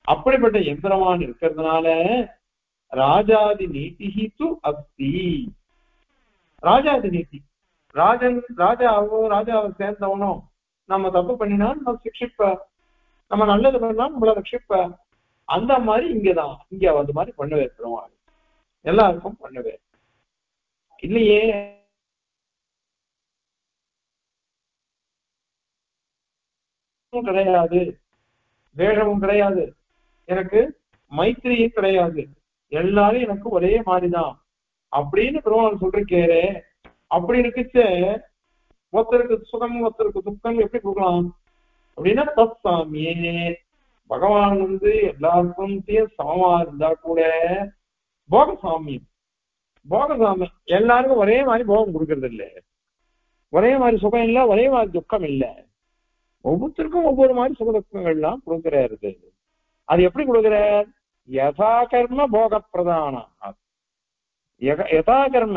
அப்படிப்பட்ட எந்திரமான் இருக்கிறதுனால ராஜாதி நீதி து அஸ்தி. ராஜாதி நீதி ராஜாவை சேர்ந்தவனும் நம்ம தப்பு பண்ணினா நம்ம சிக்ஷிப்ப, நம்ம நல்லது பண்ணா நம்மள ரட்சிப்ப. அந்த மாதிரி இங்கதான் இங்க அது மாதிரி பண்ணுவேன் பெருமாள், எல்லாருக்கும் பண்ணுவேன் இல்லையே. கிடையாது, வேஷமும் கிடையாது, எனக்கு மைத்திரியும் கிடையாது, எல்லாரும் எனக்கு ஒரே மாதிரிதான் அப்படின்னு பெருமாள் சொல்றேன். அப்படி இருக்குச்சு ஒருத்தருக்கு சுகம் ஒருத்தருக்கு துக்கம் எப்படி கொடுக்கலாம் அப்படின்னா தத்சாமியே பகவான் எல்லாருக்கும் சமமா இருந்தா கூட போகசாமியம் எல்லாருக்கும் ஒரே மாதிரி போகம் கொடுக்கறது இல்லை, ஒரே மாதிரி சுகம் இல்லை, ஒரே மாதிரி துக்கம் இல்லை. ஒவ்வொருத்தருக்கும் ஒவ்வொரு மாதிரி சுக துக்கங்கள்லாம் கொடுக்கிறாரு. அது எப்படி கொடுக்கிறார்? யதா கர்ம போக பிரதானம். யதா கர்ம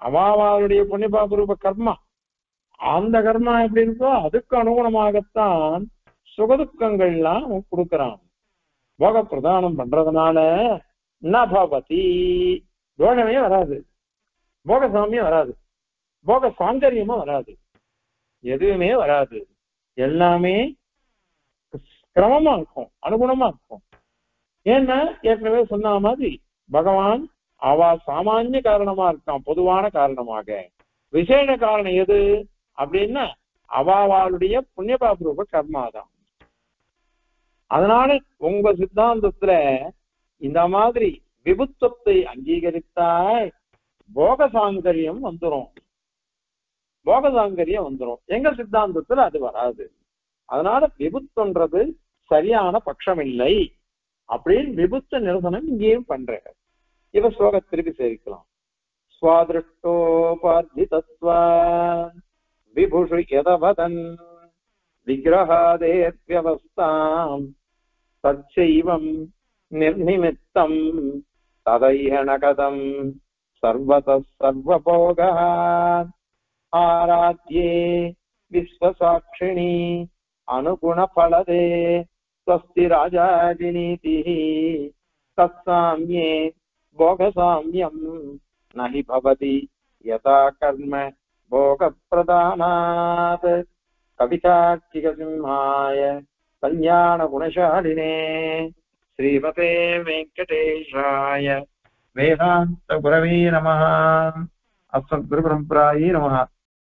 அவாவாருடைய புண்ணியபாபரூப கர்மா, அந்த கர்மா எப்படி இருக்கோ அதுக்கு அனுகுணமாகத்தான் சுகதுக்கங்கள்லாம் கொடுக்கிறான். போக பிரதானம் பண்றதுனால நபவதி தோஷமே வராது, போக சாமியம் வராது, போக சாந்தரியமும் வராது, எதுவுமே வராது. எல்லாமே கிரமமா இருக்கும், அனுகுணமா இருக்கும். ஏன்னா ஏற்கனவே சொன்ன மாதிரி பகவான் அவா சாமானிய காரணமா இருக்கான், பொதுவான காரணமாக. விசேஷ காரணம் எது அப்படின்னா அவாவாளுடைய புண்ணியபாபரூப கர்மாதான். அதனால உங்க சித்தாந்தத்துல இந்த மாதிரி விபுத்துவத்தை அங்கீகரித்தால் போகசாங்கரியம் வந்துடும், போகசாங்கரியம் வந்துடும். எங்க சித்தாந்தத்துல அது வராது. அதனால விபுத்துன்றது சரியான பட்சம் இல்லை அப்படின்னு விபுத்த நிரசனம் இங்கேயும் பண்ற. இவ ஸ்லோகத்திற்கு சேவிக்கலாம். ஸ்வாதிருஷ்டோபார்ஜிதத்வா விபுஷு யதவதன் விக்கிரகாதேத்யவஸ்தாம் தச்சைவம் நிர்நிமித்தம் ததைஹணகதம் சர்வதः சர்வபோகः ஆராத்யே விஸ்வசாட்சிணி அனுகுண பலதே ஸ்வஸ்தி ராஜாதிநீதிः தத்சாம்யே போகசாம்யம் நஹி பவதி யதா கர்ம போக பிரதானாத். கவிதார்க்கிக சிம்ஹாய கல்யாண குணசாலினே ஸ்ரீமதே வெங்கடேஷாய வேதாந்த குரவே நமः. அஸ்மத் குரு பரம்பராயே நமः.